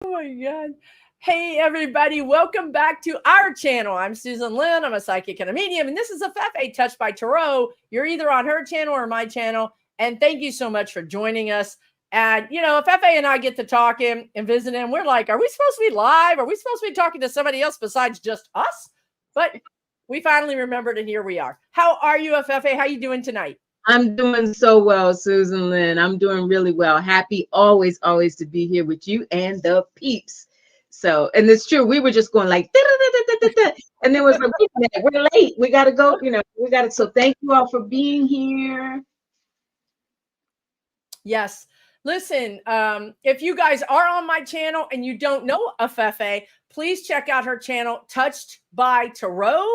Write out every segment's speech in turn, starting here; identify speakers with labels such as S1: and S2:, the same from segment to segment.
S1: Oh my God. Hey, everybody. Welcome back to our channel. I'm Susan Lynn. I'm a psychic and a medium, and this is Afefe Touched by Tarot. You're either on her channel or my channel. And thank you so much for joining us. And, Afefe and I get to talking and visiting. We're like, are we supposed to be live? Are we supposed to be talking to somebody else besides just us? But we finally remembered, and here we are. How are you, Afefe? How you doing tonight?
S2: I'm doing so well, Susan Lynn. I'm doing really well. Happy always to be here with you and the peeps. So, and it's true. We were just going like, da, da, da, da, da, da, and then was like, wait a minute, we're late. We got to go. We got to. So, thank you all for being here.
S1: Yes. Listen, if you guys are on my channel and you don't know Afefe, please check out her channel, Touched by Tarot,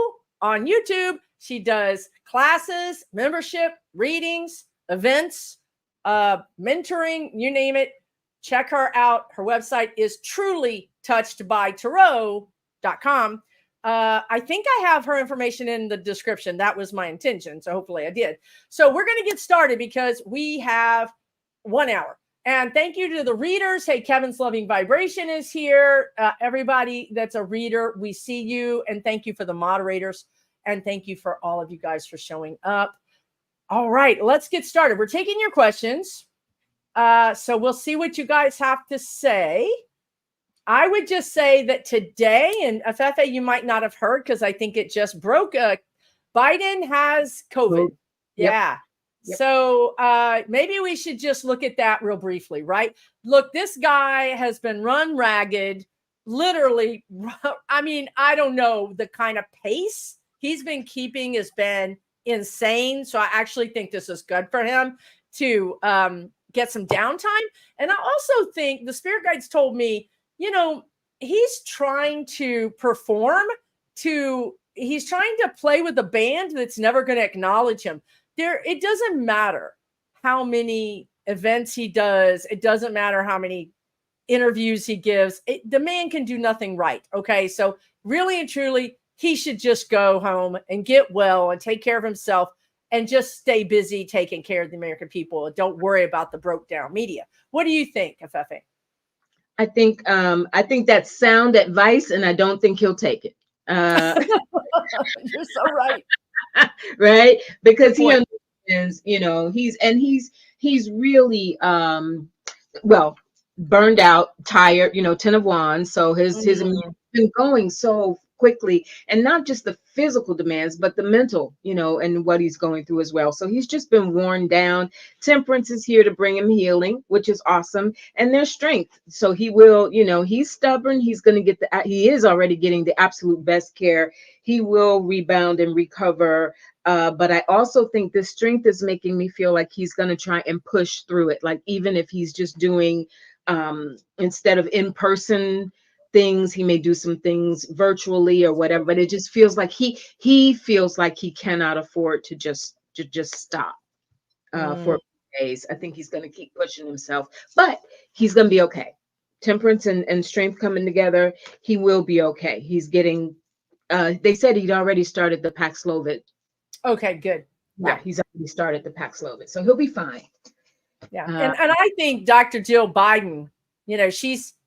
S1: on YouTube. She does classes, membership, readings, events, mentoring, you name it. Check her out. Her website is truly touchedbytarot.com. I think I have her information in the description. That was my intention. So hopefully I did. So we're going to get started because we have 1 hour. And thank you to the readers. Hey, Kevin's Loving Vibration is here. Everybody that's a reader, we see you. And thank you for the moderators. And thank you for all of you guys for showing up. All right, let's get started. We're taking your questions. So we'll see what you guys have to say. I would just say that today, and Afefe, you might not have heard because I think it just broke. Biden has COVID.
S2: Yep.
S1: Yeah.
S2: Yep.
S1: So maybe we should just look at that real briefly, right? Look, this guy has been run ragged, literally. I mean, I don't know, the kind of pace he's been keeping has been insane. So I actually think this is good for him to get some downtime. And I also think the spirit guides told me, he's trying to perform he's trying to play with a band that's never going to acknowledge him. It doesn't matter how many events he does. It doesn't matter how many interviews he gives. The man can do nothing right. Okay. So really and truly, he should just go home and get well and take care of himself and just stay busy taking care of the American people. And don't worry about the broke down media. What do you think, Afefe?
S2: I think that's sound advice, and I don't think he'll take it.
S1: You're so right.
S2: Right? Because he understands, he's really well, burned out, tired, 10 of wands. So his immune been going so quickly, and not just the physical demands, but the mental, and what he's going through as well. So he's just been worn down. Temperance is here to bring him healing, which is awesome, and there's strength. So he will, he's stubborn. He's going to he is already getting the absolute best care. He will rebound and recover. But I also think this strength is making me feel like he's going to try and push through it. Like, even if he's just doing, instead of in-person things, he may do some things virtually or whatever, but it just feels like he feels like he cannot afford to just stop for days. I think he's going to keep pushing himself, but he's going to be okay. Temperance and strength coming together, he will be okay. He's getting, they said he'd already started the Paxlovid.
S1: Okay, good.
S2: Yeah, he's already started the Paxlovid, so he'll be fine.
S1: Yeah, and I think Dr. Jill Biden,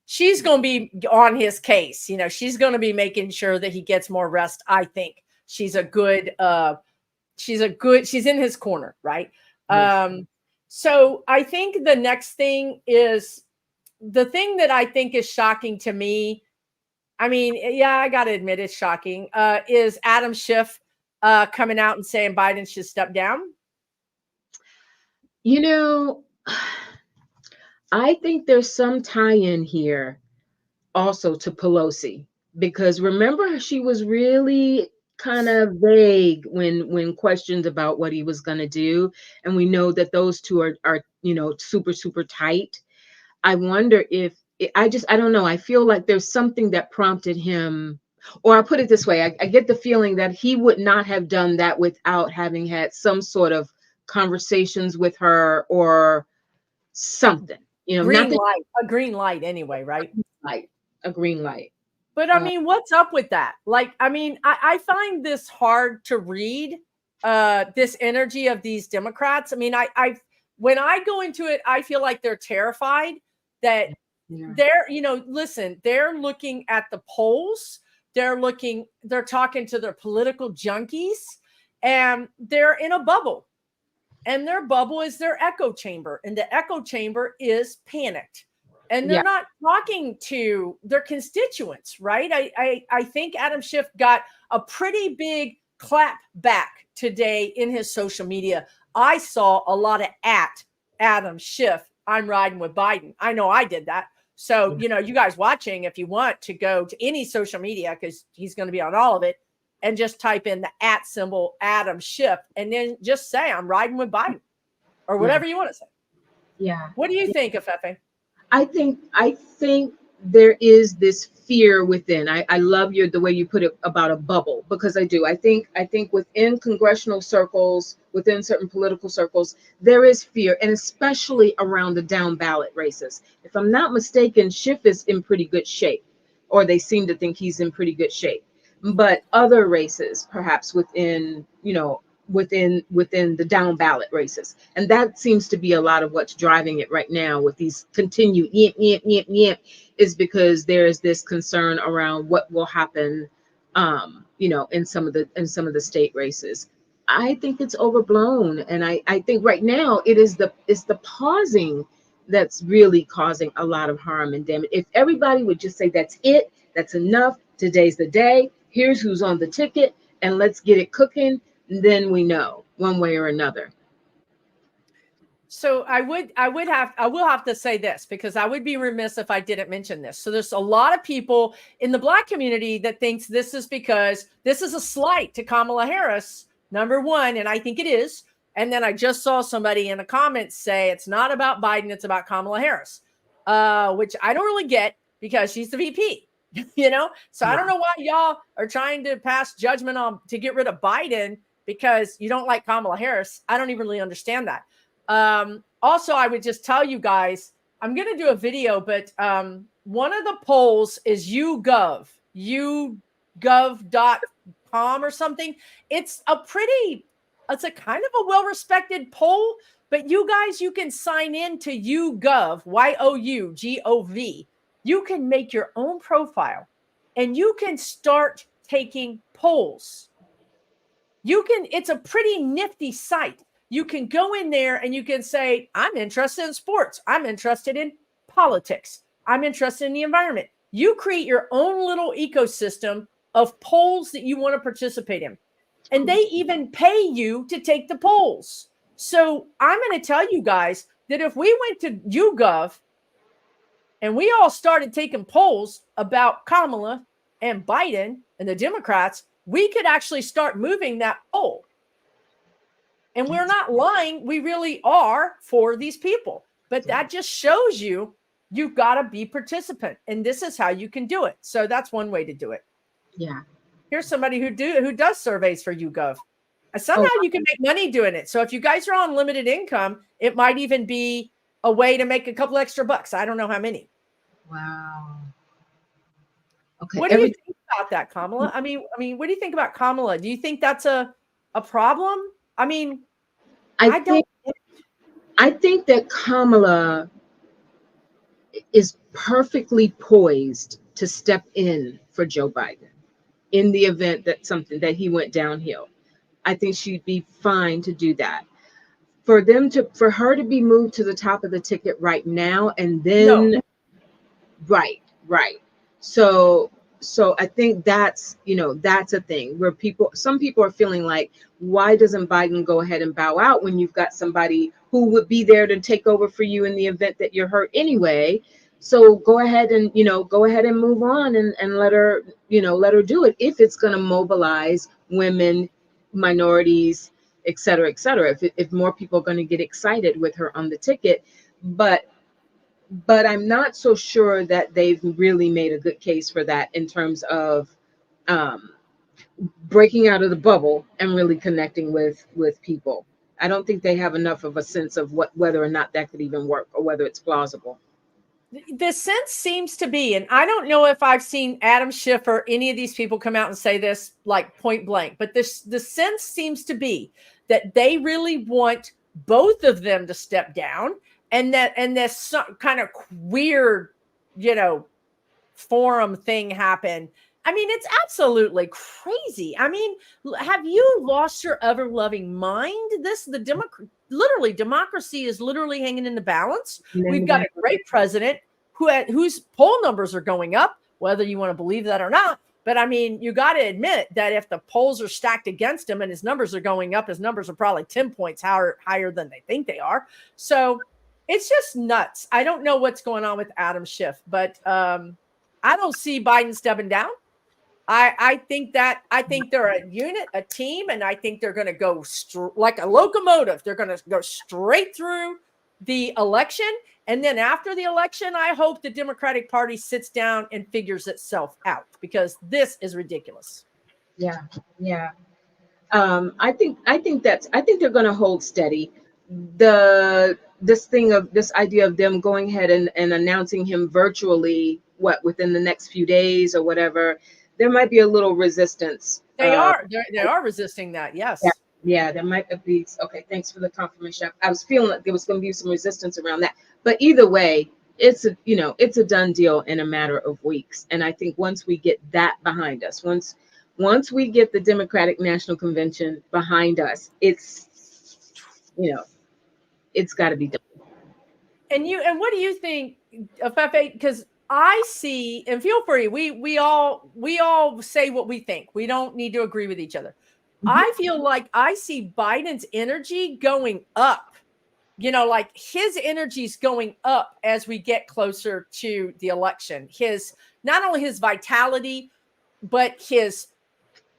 S1: she's going to be on his case. She's going to be making sure that he gets more rest. I think she's she's in his corner, right? Yes. So I think the next thing is the thing that I think is shocking to me. I mean, yeah, I got to admit it's shocking. Is Adam Schiff coming out and saying Biden should step down?
S2: I think there's some tie-in here also to Pelosi, because remember, she was really kind of vague when questioned about what he was going to do. And we know that those two are super, super tight. I wonder if I don't know. I feel like there's something that prompted him, or I'll put it this way. I get the feeling that he would not have done that without having had some sort of conversations with her or something,
S1: a green light anyway, right?
S2: A green light.
S1: But I mean, what's up with that? Like, I mean, I find this hard to read, this energy of these Democrats. I mean, when I go into it, I feel like they're terrified that
S2: Yeah.
S1: Listen, they're looking at the polls. They're talking to their political junkies, and they're in a bubble. And their bubble is their echo chamber. And the echo chamber is panicked. And they're
S2: Yeah.
S1: not talking to their constituents, right? I think Adam Schiff got a pretty big clap back today in his social media. I saw a lot of at Adam Schiff, I'm riding with Biden. I know I did that. So, you guys watching, if you want to go to any social media, because he's going to be on all of it, and just type in the at symbol Adam Schiff, and then just say, I'm riding with Biden, or whatever you want to say.
S2: Yeah.
S1: What do you think, Afefe?
S2: I think there is this fear within. I love the way you put it about a bubble, because I do. I think within congressional circles, within certain political circles, there is fear, and especially around the down ballot races. If I'm not mistaken, Schiff is in pretty good shape, or they seem to think he's in pretty good shape. But other races, perhaps within the down ballot races, and that seems to be a lot of what's driving it right now with these continued is because there is this concern around what will happen in some of the state races. I think it's overblown, and I think right now it's the pausing that's really causing a lot of harm and damage. If everybody would just say, that's it, that's enough, today's the day, here's who's on the ticket, and let's get it cooking, then we know one way or another.
S1: So I will have to say this, because I would be remiss if I didn't mention this. So there's a lot of people in the Black community that thinks this is because this is a slight to Kamala Harris, number one, and I think it is. And then I just saw somebody in the comments say it's not about Biden, it's about Kamala Harris, which I don't really get, because she's the VP, So I don't know why y'all are trying to pass judgment on to get rid of Biden because you don't like Kamala Harris. I don't even really understand that. Also, I would just tell you guys, I'm going to do a video, but one of the polls is YouGov, YouGov.com or something. It's a kind of a well-respected poll, but you guys, you can sign in to YouGov, YouGov. You can make your own profile and you can start taking polls. It's a pretty nifty site. You can go in there and you can say, I'm interested in sports. I'm interested in politics. I'm interested in the environment. You create your own little ecosystem of polls that you want to participate in. And they even pay you to take the polls. So I'm going to tell you guys that if we went to YouGov and we all started taking polls about Kamala and Biden and the Democrats, we could actually start moving that poll. And we're not lying. We really are for these people. But that just shows you've got to be participant. And this is how you can do it. So that's one way to do it.
S2: Yeah.
S1: Here's somebody who does surveys for YouGov. Somehow you can make money doing it. So if you guys are on limited income, it might even be a way to make a couple extra bucks. I don't know how many.
S2: Wow. Okay.
S1: What do you think about that, Kamala? I mean, what do you think about Kamala? Do you think that's a problem? I mean, I
S2: think that Kamala is perfectly poised to step in for Joe Biden in the event that he went downhill. I think she'd be fine to do that. For her to be moved to the top of the ticket right now, and then
S1: no.
S2: Right. So I think that's a thing where some people are feeling like, why doesn't Biden go ahead and bow out when you've got somebody who would be there to take over for you in the event that you're hurt anyway? So go ahead and move on and let her do it, if it's going to mobilize women, minorities, et cetera, et cetera. If more people are going to get excited with her on the ticket, but I'm not so sure that they've really made a good case for that in terms of breaking out of the bubble and really connecting with people. I don't think they have enough of a sense of whether or not that could even work, or whether it's plausible.
S1: The sense seems to be, and I don't know if I've seen Adam Schiff or any of these people come out and say this like point blank, but the sense seems to be that they really want both of them to step down, and this kind of weird forum thing happen. I mean, it's absolutely crazy. I mean, have you lost your ever loving mind? Literally, democracy is literally hanging in the balance. We've got a great president whose poll numbers are going up, whether you want to believe that or not. But I mean, you got to admit that if the polls are stacked against him and his numbers are going up, his numbers are probably 10 points higher than they think they are. So it's just nuts. I don't know what's going on with Adam Schiff, but I don't see Biden stepping down. I think they're a unit, a team, and I think they're going to go like a locomotive. They're going to go straight through the election. And then after the election, I hope the Democratic Party sits down and figures itself out, because this is ridiculous.
S2: Yeah. Yeah. I think they're going to hold steady. This idea of them going ahead and announcing him virtually, within the next few days or whatever, there might be a little resistance.
S1: They are resisting that. Yes.
S2: Yeah, there might be. Okay, thanks for the confirmation. I was feeling like there was going to be some resistance around that, but either way, it's a done deal in a matter of weeks. And I think once we get that behind us, once we get the Democratic National Convention behind us, it's got to be done.
S1: And what do you think, Afefe? Because I see, and feel free, we all say what we think. We don't need to agree with each other. Mm-hmm. I feel like I see Biden's energy going up. Like his energy's going up as we get closer to the election. Not only his vitality, but his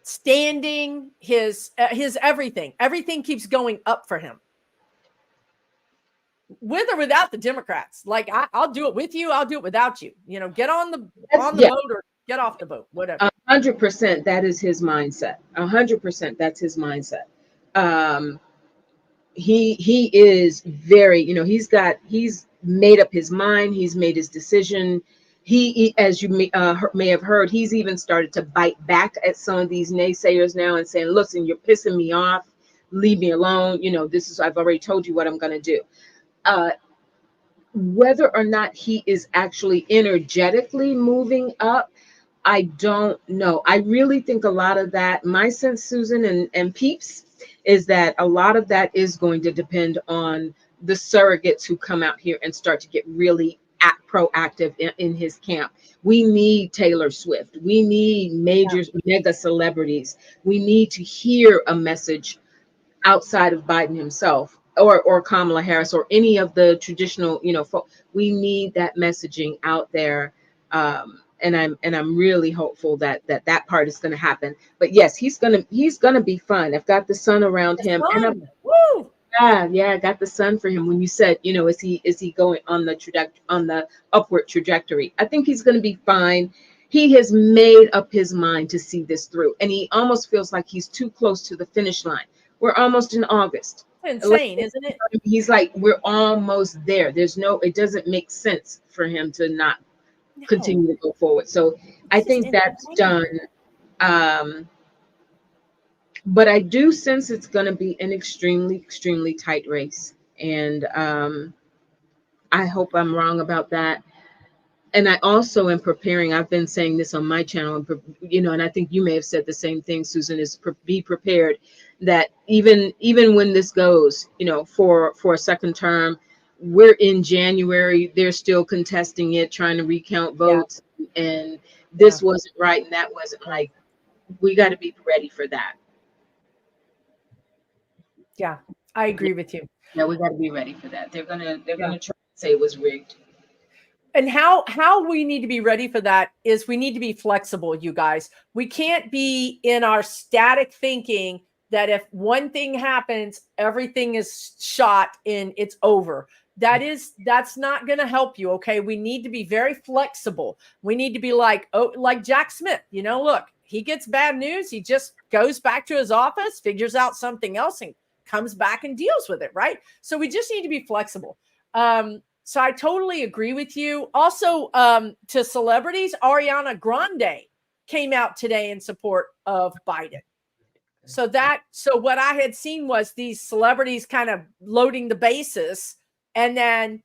S1: standing, his everything. Everything keeps going up for him. With or without the Democrats. Like I'll do it with you. I'll do it without you. Get on the boat or get off the boat, whatever.
S2: 100%. That is his mindset. 100%. That's his mindset. He is very, he's made up his mind. He's made his decision. He as you may have heard, he's even started to bite back at some of these naysayers now and saying, listen, you're pissing me off. Leave me alone. I've already told you what I'm going to do. Whether or not he is actually energetically moving up, I don't know. I really think a lot of that, my sense, Susan and Peeps, is that a lot of that is going to depend on the surrogates who come out here and start to get really proactive in his camp. We need Taylor Swift. We need mega celebrities. We need to hear a message outside of Biden himself. Or Kamala Harris or any of the traditional, we need that messaging out there, and I'm really hopeful that part is going to happen. But yes, he's gonna be fun. I've got the sun around him, and
S1: woo!
S2: I got the sun for him. When you said, is he going on the upward trajectory? I think he's going to be fine. He has made up his mind to see this through, and he almost feels like he's too close to the finish line. We're almost in August.
S1: Insane, isn't it?
S2: He's like, we're almost there. It doesn't make sense for him to not continue to go forward. So I think that's done. But I do sense it's going to be an extremely, extremely tight race. And I hope I'm wrong about that. And I also am preparing. I've been saying this on my channel, and I think you may have said the same thing, Susan, is be prepared that even when this goes, for a second term, we're in January, they're still contesting it, trying to recount votes, and this wasn't right and that wasn't right. We got to be ready for that.
S1: Yeah, I agree with you.
S2: Yeah, we got to be ready for that. They're gonna try to say it was rigged.
S1: And how we need to be ready for that is we need to be flexible, you guys. We can't be in our static thinking that if one thing happens, everything is shot and it's over. That's not going to help you. Okay. We need to be very flexible. We need to be like Jack Smith, look, he gets bad news. He just goes back to his office, figures out something else and comes back and deals with it. Right. So we just need to be flexible. So I totally agree with you. Also, to celebrities, Ariana Grande came out today in support of Biden. So what I had seen was these celebrities kind of loading the bases, and then,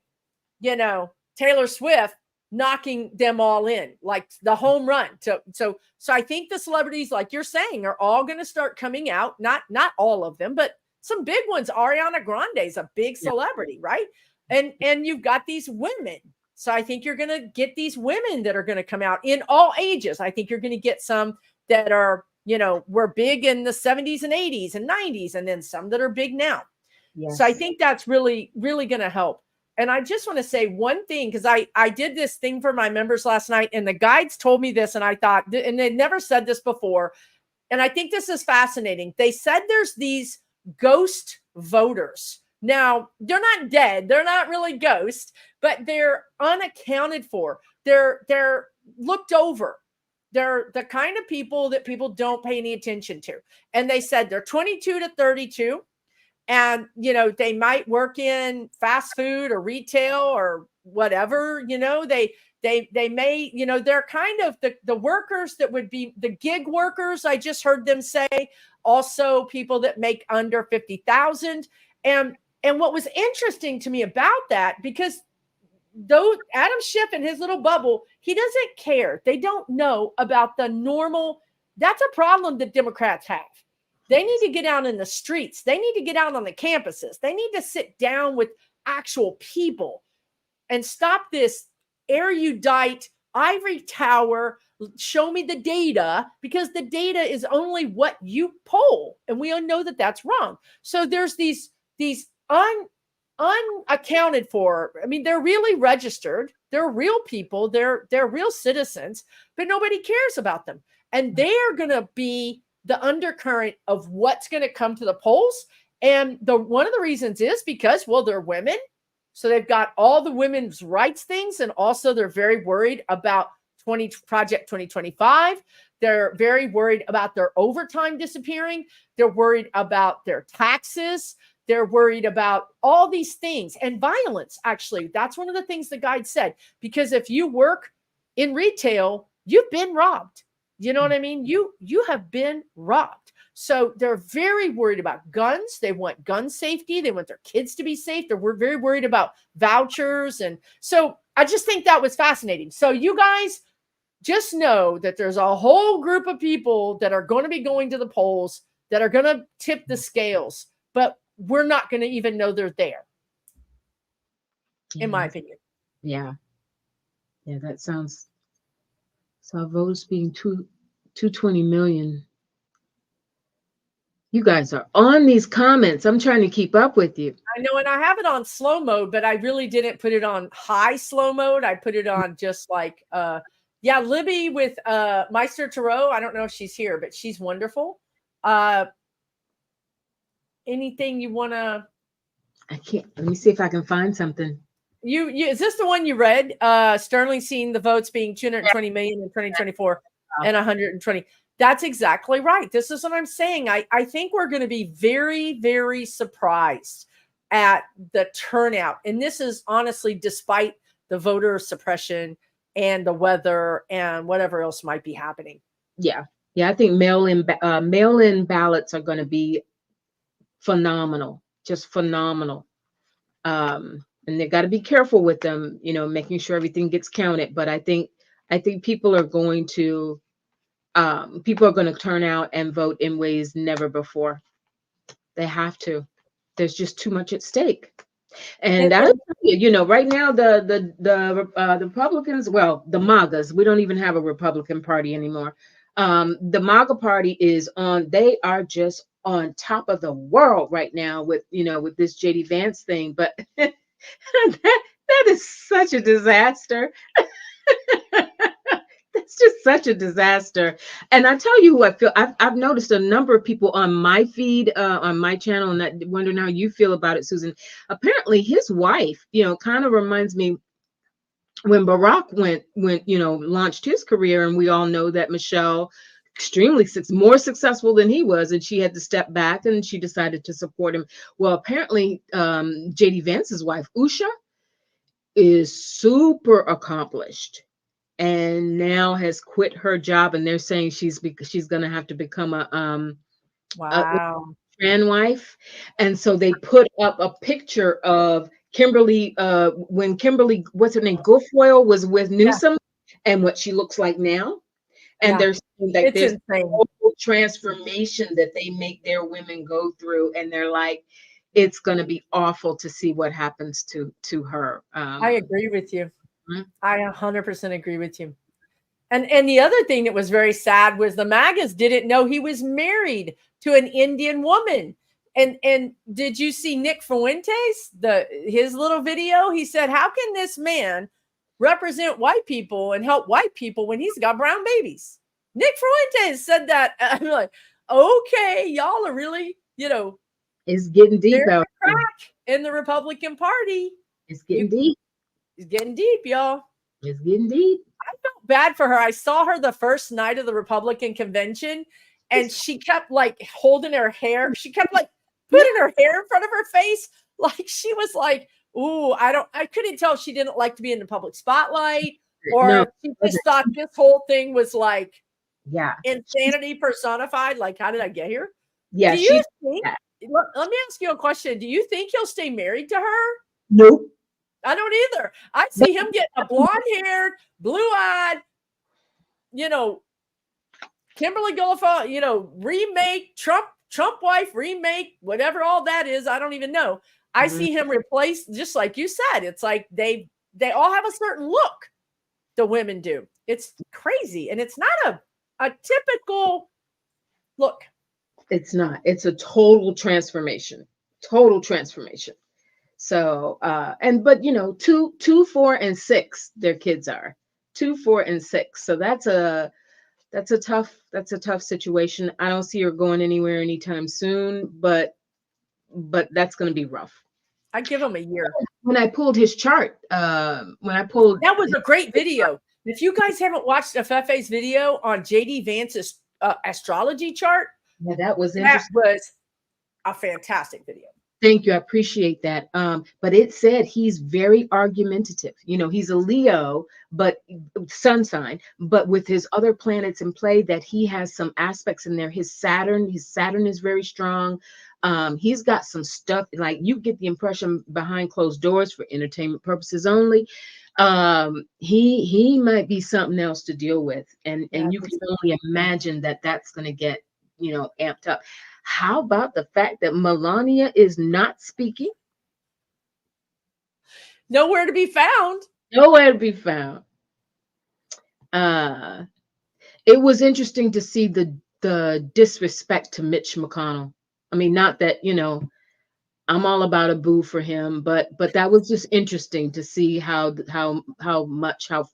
S1: Taylor Swift knocking them all in, like the home run. So I think the celebrities, like you're saying, are all going to start coming out. Not all of them, but some big ones. Ariana Grande is a big celebrity, right? And you've got these women. So I think you're going to get these women that are going to come out in all ages. I think you're going to get some that are, were big in the 70s and 80s and 90s, and then some that are big now. Yes. So I think that's really, really going to help. And I just want to say one thing, because I did this thing for my members last night, and the guides told me this, and I thought, and they'd never said this before. And I think this is fascinating. They said there's these ghost voters. Now, they're not dead. They're not really ghosts, but they're unaccounted for. They're looked over. They're the kind of people that people don't pay any attention to. And they said they're 22 to 32. And, they might work in fast food or retail or whatever, they may, they're kind of the workers that would be the gig workers. I just heard them say also people that make under 50,000. And what was interesting to me about that, because though Adam Schiff in his little bubble, he doesn't care. They don't know about the normal. That's a problem that Democrats have. They need to get out in the streets. They need to get out on the campuses. They need to sit down with actual people and stop this erudite ivory tower. Show me the data, because the data is only what you poll. And we all know that that's wrong. So there's these unaccounted for. I mean, they're really registered. They're real people. They're real citizens, but nobody cares about them. And they're going to be the undercurrent of what's going to come to the polls. And one of the reasons is because, well, they're women. So they've got all the women's rights things. And also they're very worried about Project 2025. They're very worried about their overtime disappearing. They're worried about their taxes. They're worried about all these things, and violence. Actually, that's one of the things the guide said, because if you work in retail, you've been robbed. You know what I mean? You have been robbed. So they're very worried about guns. They want gun safety. They want their kids to be safe. They're very worried about vouchers. And so I just think that was fascinating. So you guys just know that there's a whole group of people that are going to be going to the polls that are going to tip the scales, but we're not going to even know they're there, in my opinion.
S2: Yeah. Yeah, that sounds... So our votes being 220 million. You guys are on these comments. I'm trying to keep up with you.
S1: I know, and I have it on slow mode, but I really didn't put it on high slow mode. I put it on just like, Libby with Meister Tarot. I don't know if she's here, but she's wonderful. Anything you want to...
S2: I can't. Let me see if I can find something.
S1: You is this the one you read? Sterling seeing the votes being 220 million in 2024 and 120. That's exactly right. This is what I'm saying. I think we're going to be very, very surprised at the turnout. And this is honestly despite the voter suppression and the weather and whatever else might be happening.
S2: Yeah. Yeah. I think mail-in ballots are going to be phenomenal, just phenomenal. And they got to be careful with them, making sure everything gets counted. But I think people are going to turn out and vote in ways never before. They have to. There's just too much at stake. And right now the Republicans, well, the MAGAs, we don't even have a Republican Party anymore. The MAGA Party is on. They are just on top of the world right now with this JD Vance thing, but. that is such a disaster. That's just such a disaster. And I tell you who I feel. I've noticed a number of people on my feed, on my channel, and I wondering how you feel about it, Susan. Apparently, his wife, kind of reminds me when Barack went, launched his career, and we all know that Michelle, extremely more successful than he was, and she had to step back and she decided to support him. Well, apparently JD Vance's wife, Usha, is super accomplished and now has quit her job, and they're saying she's going to have to become a trans wife. And so they put up a picture of Kimberly, when Kimberly, what's her name, Guilfoyle was with
S1: Yeah.
S2: Newsom, and what she looks like now. And
S1: Yeah.
S2: there's like
S1: It's
S2: there's
S1: insane.
S2: whole transformation that they make their women go through, and they're like, it's going to be awful to see what happens to her.
S1: I agree with you.
S2: Mhm.
S1: I 100% agree with you. And the other thing that was very sad was the MAGAs didn't know he was married to an Indian woman. And did you see Nick Fuentes, his little video? He said, how can this man represent white people and help white people when he's got brown babies? Nick Fuentes said that. I'm like, okay, y'all are really,
S2: It's getting deep
S1: there's
S2: out
S1: a
S2: there.
S1: crack in the Republican Party.
S2: It's getting deep.
S1: It's getting deep, y'all.
S2: It's getting deep.
S1: I felt bad for her. I saw her the first night of the Republican convention, and she kept like holding her hair. She kept like putting her hair in front of her face. Like she was like, ooh, I couldn't tell if she didn't like to be in the public spotlight, or
S2: No,
S1: if she just thought this whole thing was like
S2: yeah,
S1: insanity personified. Like, how did I get here?
S2: yeah.
S1: Do you think, let me ask you a question. Do you think he'll stay married to her?
S2: Nope.
S1: I don't either. I see him getting a blonde-haired, blue-eyed, Kimberly Guilfoyle, remake, Trump wife remake, whatever all that is. I don't even know. I see him replace, just like you said. It's like they all have a certain look. The women do. It's crazy, and it's not a typical look.
S2: It's not. It's a total transformation. Total transformation. So, but 2, 4, and 6, their kids are 2, 4, and 6. So that's a tough situation. I don't see her going anywhere anytime soon, but that's going to be rough.
S1: I give him a year.
S2: When I pulled his chart,
S1: that was a great video. If you guys haven't watched Afefe's video on JD Vance's astrology chart,
S2: yeah, that was interesting.
S1: That was a fantastic video.
S2: Thank you. I appreciate that. But it said he's very argumentative. He's a Leo, but sun sign, but with his other planets in play, that he has some aspects in there. His Saturn is very strong. He's got some stuff, like you get the impression behind closed doors for entertainment purposes only. He might be something else to deal with. And you can only imagine that that's going to get, amped up. How about the fact that Melania is not speaking?
S1: Nowhere to be found.
S2: Nowhere to be found. It was interesting to see the disrespect to Mitch McConnell. I mean, not that, I'm all about a boo for him, but that was just interesting to see how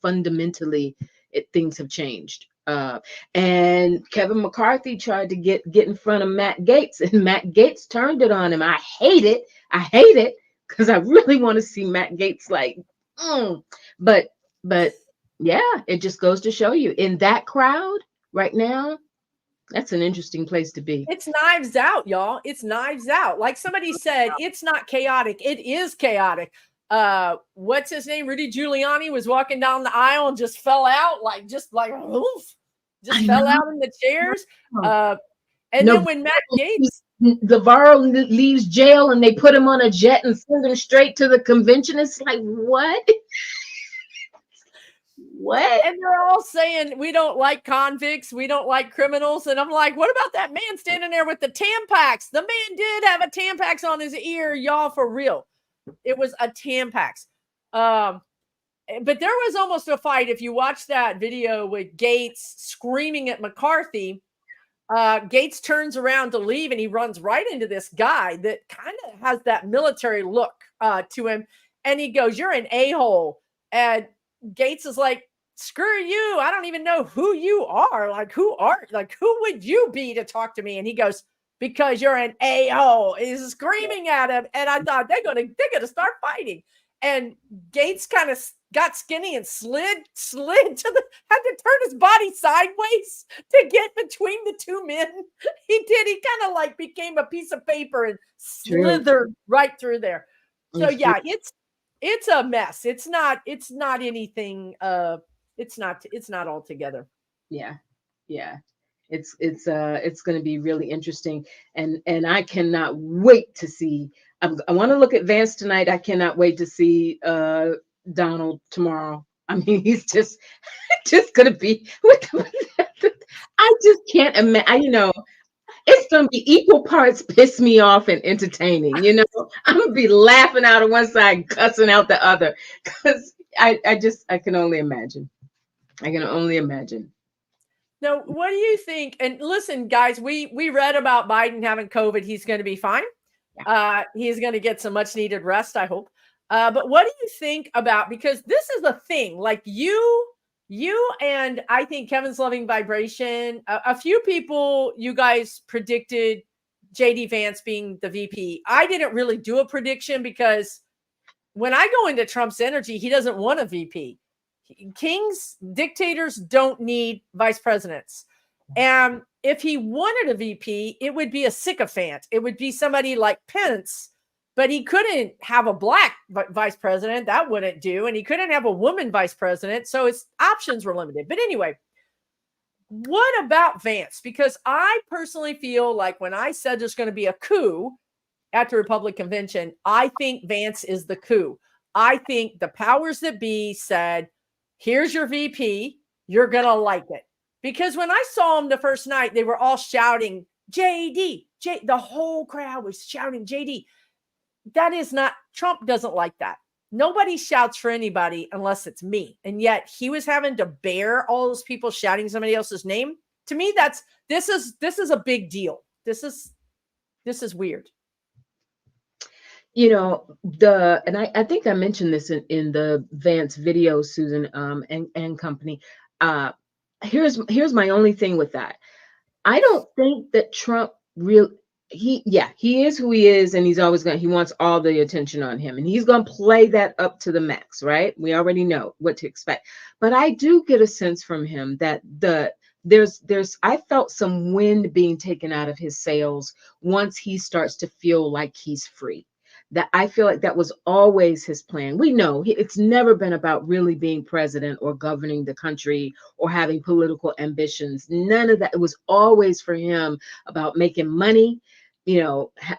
S2: fundamentally things have changed. And Kevin McCarthy tried to get in front of Matt Gaetz, and Matt Gaetz turned it on him. I hate it because I really want to see Matt Gaetz but yeah, it just goes to show you, in that crowd right now, that's an interesting place to be.
S1: It's knives out, y'all. It's knives out. Like somebody said, it's not chaotic. It is chaotic. What's his name? Rudy Giuliani was walking down the aisle and just fell out, just fell out in the chairs. And then when Matt Gaetz,
S2: Navarro leaves jail and they put him on a jet and send him straight to the convention, it's like, what? What?
S1: And they're all saying, we don't like convicts, we don't like criminals. And I'm like, what about that man standing there with the Tampax? The man did have a Tampax on his ear, y'all, for real. It was a Tampax. But there was almost a fight. If you watch that video with Gaetz screaming at McCarthy, Gaetz turns around to leave and he runs right into this guy that kind of has that military look to him. And he goes, you're an a-hole. And Gaetz is like, screw you. I don't even know who you are. Who would you be to talk to me? And he goes, because you're an a-hole. He's screaming at him. And I thought they're gonna start fighting. And Gaetz kind of got skinny and slid had to turn his body sideways to get between the two men. He did. He kind of became a piece of paper and slithered right through there. So yeah, it's a mess. It's not anything. It's not all together.
S2: Yeah. It's going to be really interesting, and I cannot wait to see. I want to look at Vance tonight. I cannot wait to see Donald tomorrow. I mean, he's just going to be. I just can't imagine. It's going to be equal parts piss me off and entertaining. I'm going to be laughing out of one side, cussing out the other, because I can only imagine. I can only imagine.
S1: Now, what do you think? And listen, guys, we read about Biden having COVID. He's going to be fine. He's going to get some much needed rest, I hope. But what do you think about, because this is a thing, like you and I think Kevin's Loving Vibration, a few people, you guys predicted JD Vance being the VP. I didn't really do a prediction because when I go into Trump's energy, he doesn't want a VP. Kings, dictators don't need vice presidents. And if he wanted a VP, it would be a sycophant. It would be somebody like Pence, but he couldn't have a black vice president. That wouldn't do. And he couldn't have a woman vice president. So his options were limited. But anyway, what about Vance? Because I personally feel like when I said there's going to be a coup at the Republican convention, I think Vance is the coup. I think the powers that be said, here's your VP. You're going to like it. Because when I saw him the first night, they were all shouting, JD. The whole crowd was shouting, JD. That is not, Trump doesn't like that. Nobody shouts for anybody unless it's me. And yet he was having to bear all those people shouting somebody else's name. To me, this is a big deal. This is weird.
S2: And I think I mentioned this in the Vance video, Susan, and company. Here's my only thing with that. I don't think that Trump he is who he is, and he wants all the attention on him, and he's going to play that up to the max, right? We already know what to expect. But I do get a sense from him that I felt some wind being taken out of his sails once he starts to feel like he's free. That I feel like that was always his plan. We know it's never been about really being president or governing the country or having political ambitions. None of that. It was always for him about making money,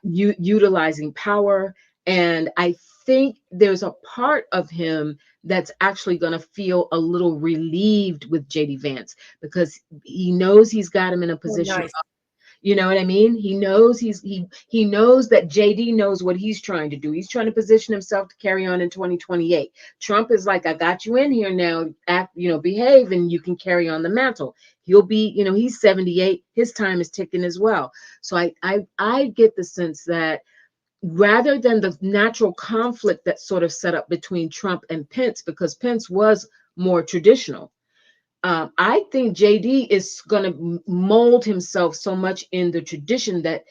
S2: utilizing power. And I think there's a part of him that's actually going to feel a little relieved with JD Vance because he knows he's got him in a position.
S1: Oh, nice.
S2: You know what I mean? He knows he knows that JD knows what he's trying to do. He's trying to position himself to carry on in 2028. Trump is like, I got you in here now, behave and you can carry on the mantle. He'll be, he's 78. His time is ticking as well. So I get the sense that rather than the natural conflict that sort of set up between Trump and Pence, because Pence was more traditional, I think JD is going to mold himself so much in the tradition that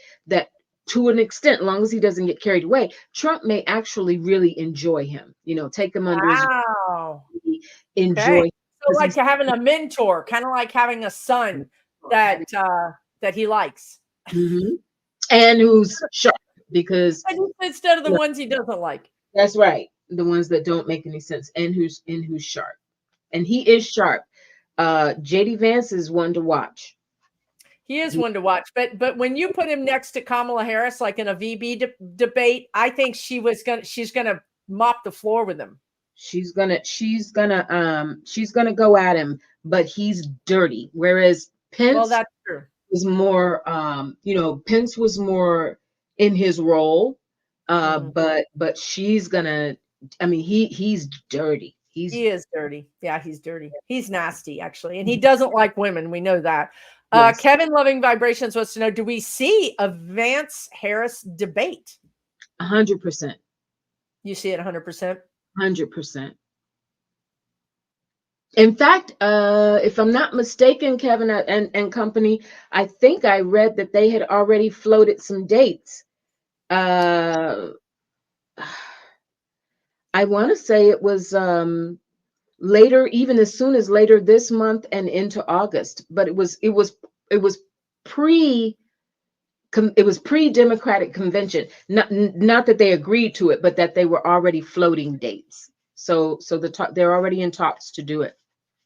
S2: to an extent, as long as he doesn't get carried away, Trump may actually really enjoy him, take him under his enjoy.
S1: Okay. So like having a mentor, kind of like having a son that he likes.
S2: Mm-hmm. And who's sharp, because
S1: instead of the ones he doesn't like.
S2: That's right. The ones that don't make any sense, and who's sharp. And he is sharp. JD Vance is one to watch.
S1: He is one to watch, but when you put him next to Kamala Harris, like in a VB debate, I think she's gonna mop the floor with him.
S2: She's gonna go at him, but he's dirty. Whereas Pence,
S1: well, that's true,
S2: is more, Pence was more in his role, but she's gonna. I mean, he's dirty.
S1: He is dirty. Yeah, he's dirty. He's nasty, actually. And he doesn't like women. We know that. Yes. Kevin Loving Vibrations wants to know, do we see a Vance-Harris debate?
S2: 100%.
S1: You see it 100%?
S2: 100%. In fact, if I'm not mistaken, Kevin and company, I think I read that they had already floated some dates. I want to say it was later, even as soon as later this month and into August. But it was pre-Democratic convention. Not that they agreed to it, but that they were already floating dates. So they're already in talks to do it.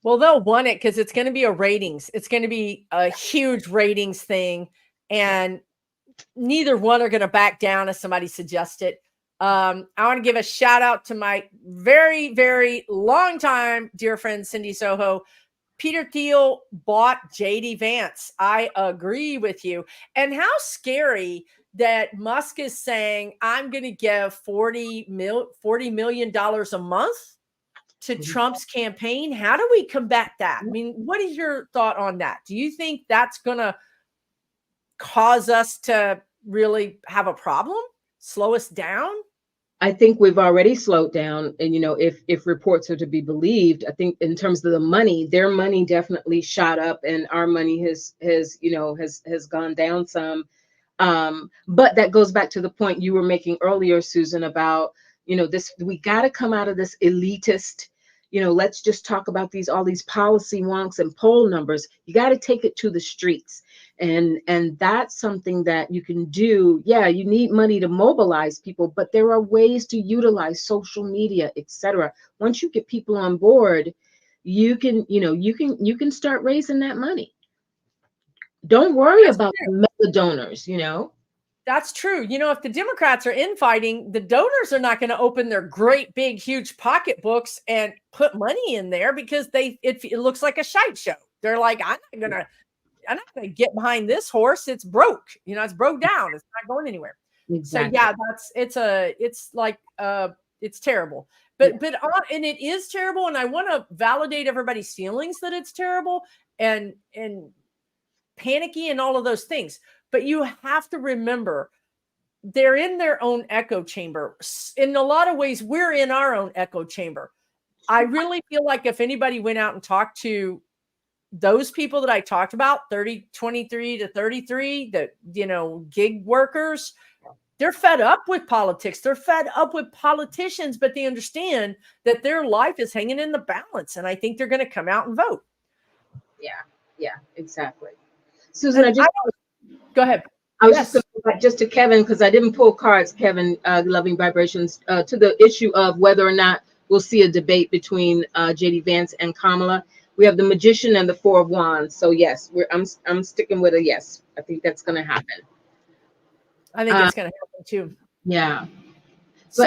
S1: Well, they'll want it because it's going to be a ratings. It's going to be a huge ratings thing, and neither one are going to back down as somebody suggested. I want to give a shout out to my very, very long time dear friend Cindy Soho. Peter Thiel bought JD Vance. I agree with you. And how scary that Musk is saying, I'm going to give $40 million a month to Trump's campaign. How do we combat that? I mean, what is your thought on that? Do you think that's going to cause us to really have a problem, slow us down?
S2: I think we've already slowed down, and if reports are to be believed, I think in terms of the money, their money definitely shot up, and our money has gone down some. But that goes back to the point you were making earlier, Susan, about this. We got to come out of this elitist. Let's just talk about all these policy wonks and poll numbers. You got to take it to the streets. And that's something that you can do. Yeah, you need money to mobilize people, but there are ways to utilize social media, etc. Once you get people on board, you can start raising that money. Don't worry about the mega donors.
S1: That's true. If the Democrats are infighting, the donors are not going to open their great, big, huge pocketbooks and put money in there because it looks like a shite show. They're like, I'm not going to get behind this horse. It's broke. It's broke down. It's not going anywhere.
S2: Exactly.
S1: So yeah, it's terrible. But and it is terrible. And I want to validate everybody's feelings that it's terrible and panicky and all of those things. But you have to remember they're in their own echo chamber. In a lot of ways, we're in our own echo chamber. I really feel like if anybody went out and talked to those people that I talked about, 23 to 33, the gig workers, they're fed up with politics. They're fed up with politicians, but they understand that their life is hanging in the balance. And I think they're going to come out and vote.
S2: Yeah, exactly. Susan,
S1: go ahead.
S2: I was just going to go back just to Kevin, because I didn't pull cards, Kevin, Loving Vibrations, to the issue of whether or not we'll see a debate between JD Vance and Kamala. We have the Magician and the Four of Wands. So yes, I'm sticking with a yes. I think that's going to happen.
S1: I think it's going to happen too.
S2: Yeah.
S1: So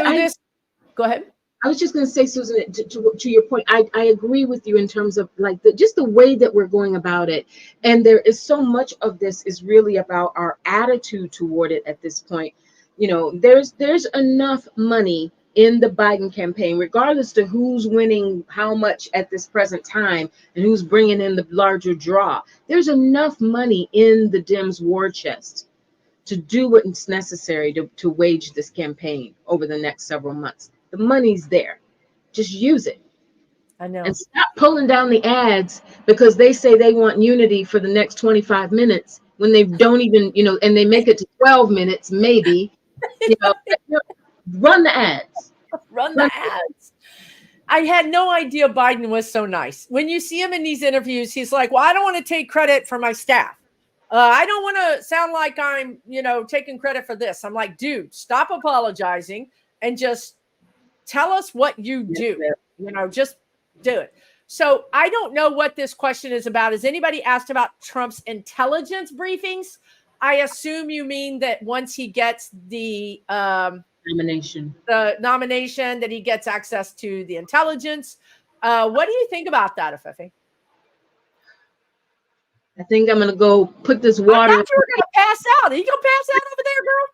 S1: go ahead.
S2: I was just going to say, Susan, to your point, I agree with you in terms of like just the way that we're going about it. And there is so much of this is really about our attitude toward it at this point. There's enough money in the Biden campaign, regardless to who's winning how much at this present time and who's bringing in the larger draw. There's enough money in the Dems war chest to do what's necessary to wage this campaign over the next several months. The money's there. Just use it.
S1: I know.
S2: And stop pulling down the ads because they say they want unity for the next 25 minutes when they don't even, and they make it to 12 minutes, maybe. Run the ads.
S1: Run the ads. I had no idea Biden was so nice. When you see him in these interviews, he's like, well, I don't want to take credit for my staff. I don't want to sound like I'm, taking credit for this. I'm like, dude, stop apologizing and just tell us what you do. Just do it. So I don't know what this question is about. Has anybody asked about Trump's intelligence briefings? I assume you mean that once he gets the nomination, that he gets access to the intelligence. What do you think about that, Afefe?
S2: I think I'm going to go put this water.
S1: I thought you were going to pass out. Are you going to pass out over there, girl?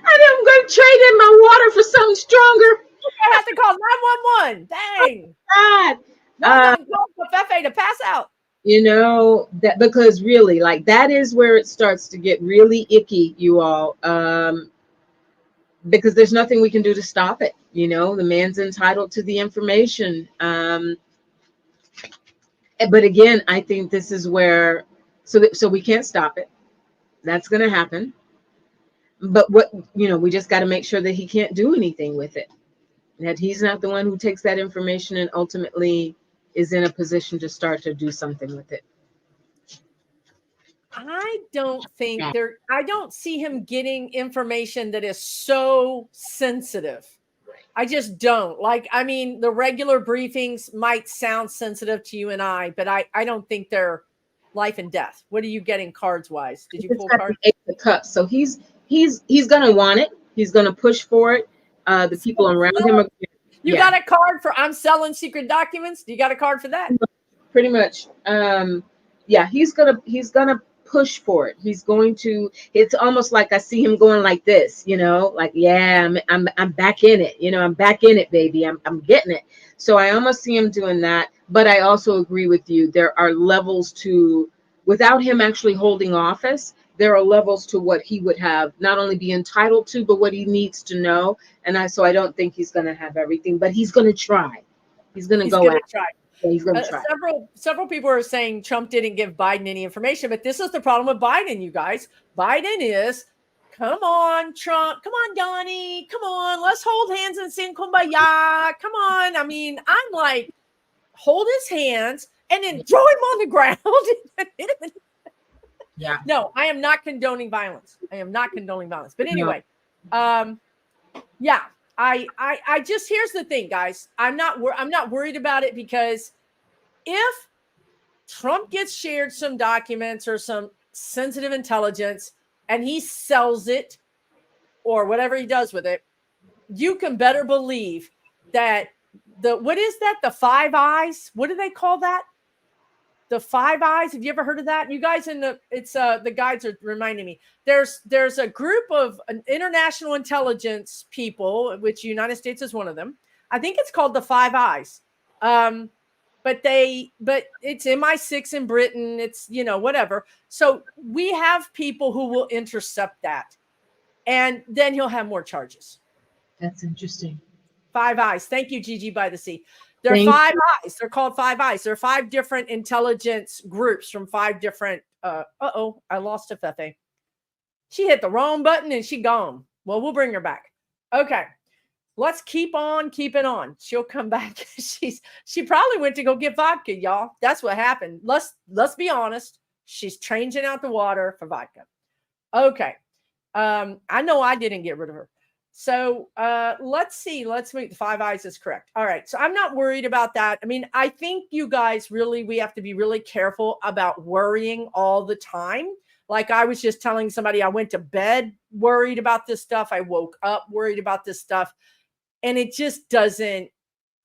S2: I'm going to trade in my water for something stronger.
S1: I have to call 911. Dang.
S2: Oh,
S1: God. Afefe to pass out.
S2: That because really, like, that is where it starts to get really icky, you all. Because there's nothing we can do to stop it. The man's entitled to the information. But again, I think this is where, so we can't stop it. That's going to happen. But we just got to make sure that he can't do anything with it. That he's not the one who takes that information and ultimately is in a position to start to do something with it.
S1: I don't see him getting information that is so sensitive I just don't. Like, I mean, the regular briefings might sound sensitive to you and I, but I don't think they're life and death. What are you getting cards wise? Did you
S2: It's
S1: pull
S2: got
S1: cards?
S2: the Ace of Cups, so he's gonna want it. He's gonna push for it. The people around him are.
S1: You got a card for I'm selling secret documents? Do you got a card for that?
S2: Pretty much. Yeah, he's gonna push for it. He's going to. It's almost like I see him going like this, like, yeah, I'm back in it. I'm back in it, baby. I'm getting it. So I almost see him doing that. But I also agree with you. There are levels to, without him actually holding office, there are levels to what he would have not only be entitled to, but what he needs to know. So I don't think he's going to have everything, but he's going to try. He's going to go
S1: gonna
S2: at
S1: try.
S2: Yeah, he's going to try.
S1: Several people are saying Trump didn't give Biden any information, but this is the problem with Biden, you guys. Biden is, come on, Trump. Come on, Donnie. Come on. Let's hold hands and sing Kumbaya. Come on. I mean, I'm like, hold his hands and then throw him on the ground.
S2: Yeah.
S1: No, I am not condoning violence. I am not condoning violence. But anyway, yeah, I just, here's the thing, guys. I'm not worried about it, because if Trump gets shared some documents or some sensitive intelligence and he sells it or whatever he does with it, you can better believe that what is that? The Five Eyes? What do they call that? The Five Eyes. Have you ever heard of that? You guys the guides are reminding me. There's a group of international intelligence people, which United States is one of them. I think it's called the Five Eyes. But it's MI6 in Britain. It's, whatever. So we have people who will intercept that, and then he'll have more charges.
S2: That's interesting.
S1: Five Eyes. Thank you, Gigi by the Sea. There are Five Eyes. They're called Five Eyes. There are 5 different intelligence groups from 5 different. I lost Afefe. She hit the wrong button and she gone. Well, we'll bring her back. Okay. Let's keep on keeping on. She'll come back. She probably went to go get vodka, y'all. That's what happened. Let's be honest. She's changing out the water for vodka. Okay. I know I didn't get rid of her. So let's see. Let's make the Five Eyes is correct. All right. So I'm not worried about that. I mean, I think you guys we have to be really careful about worrying all the time. Like I was just telling somebody, I went to bed worried about this stuff. I woke up worried about this stuff. And it just doesn't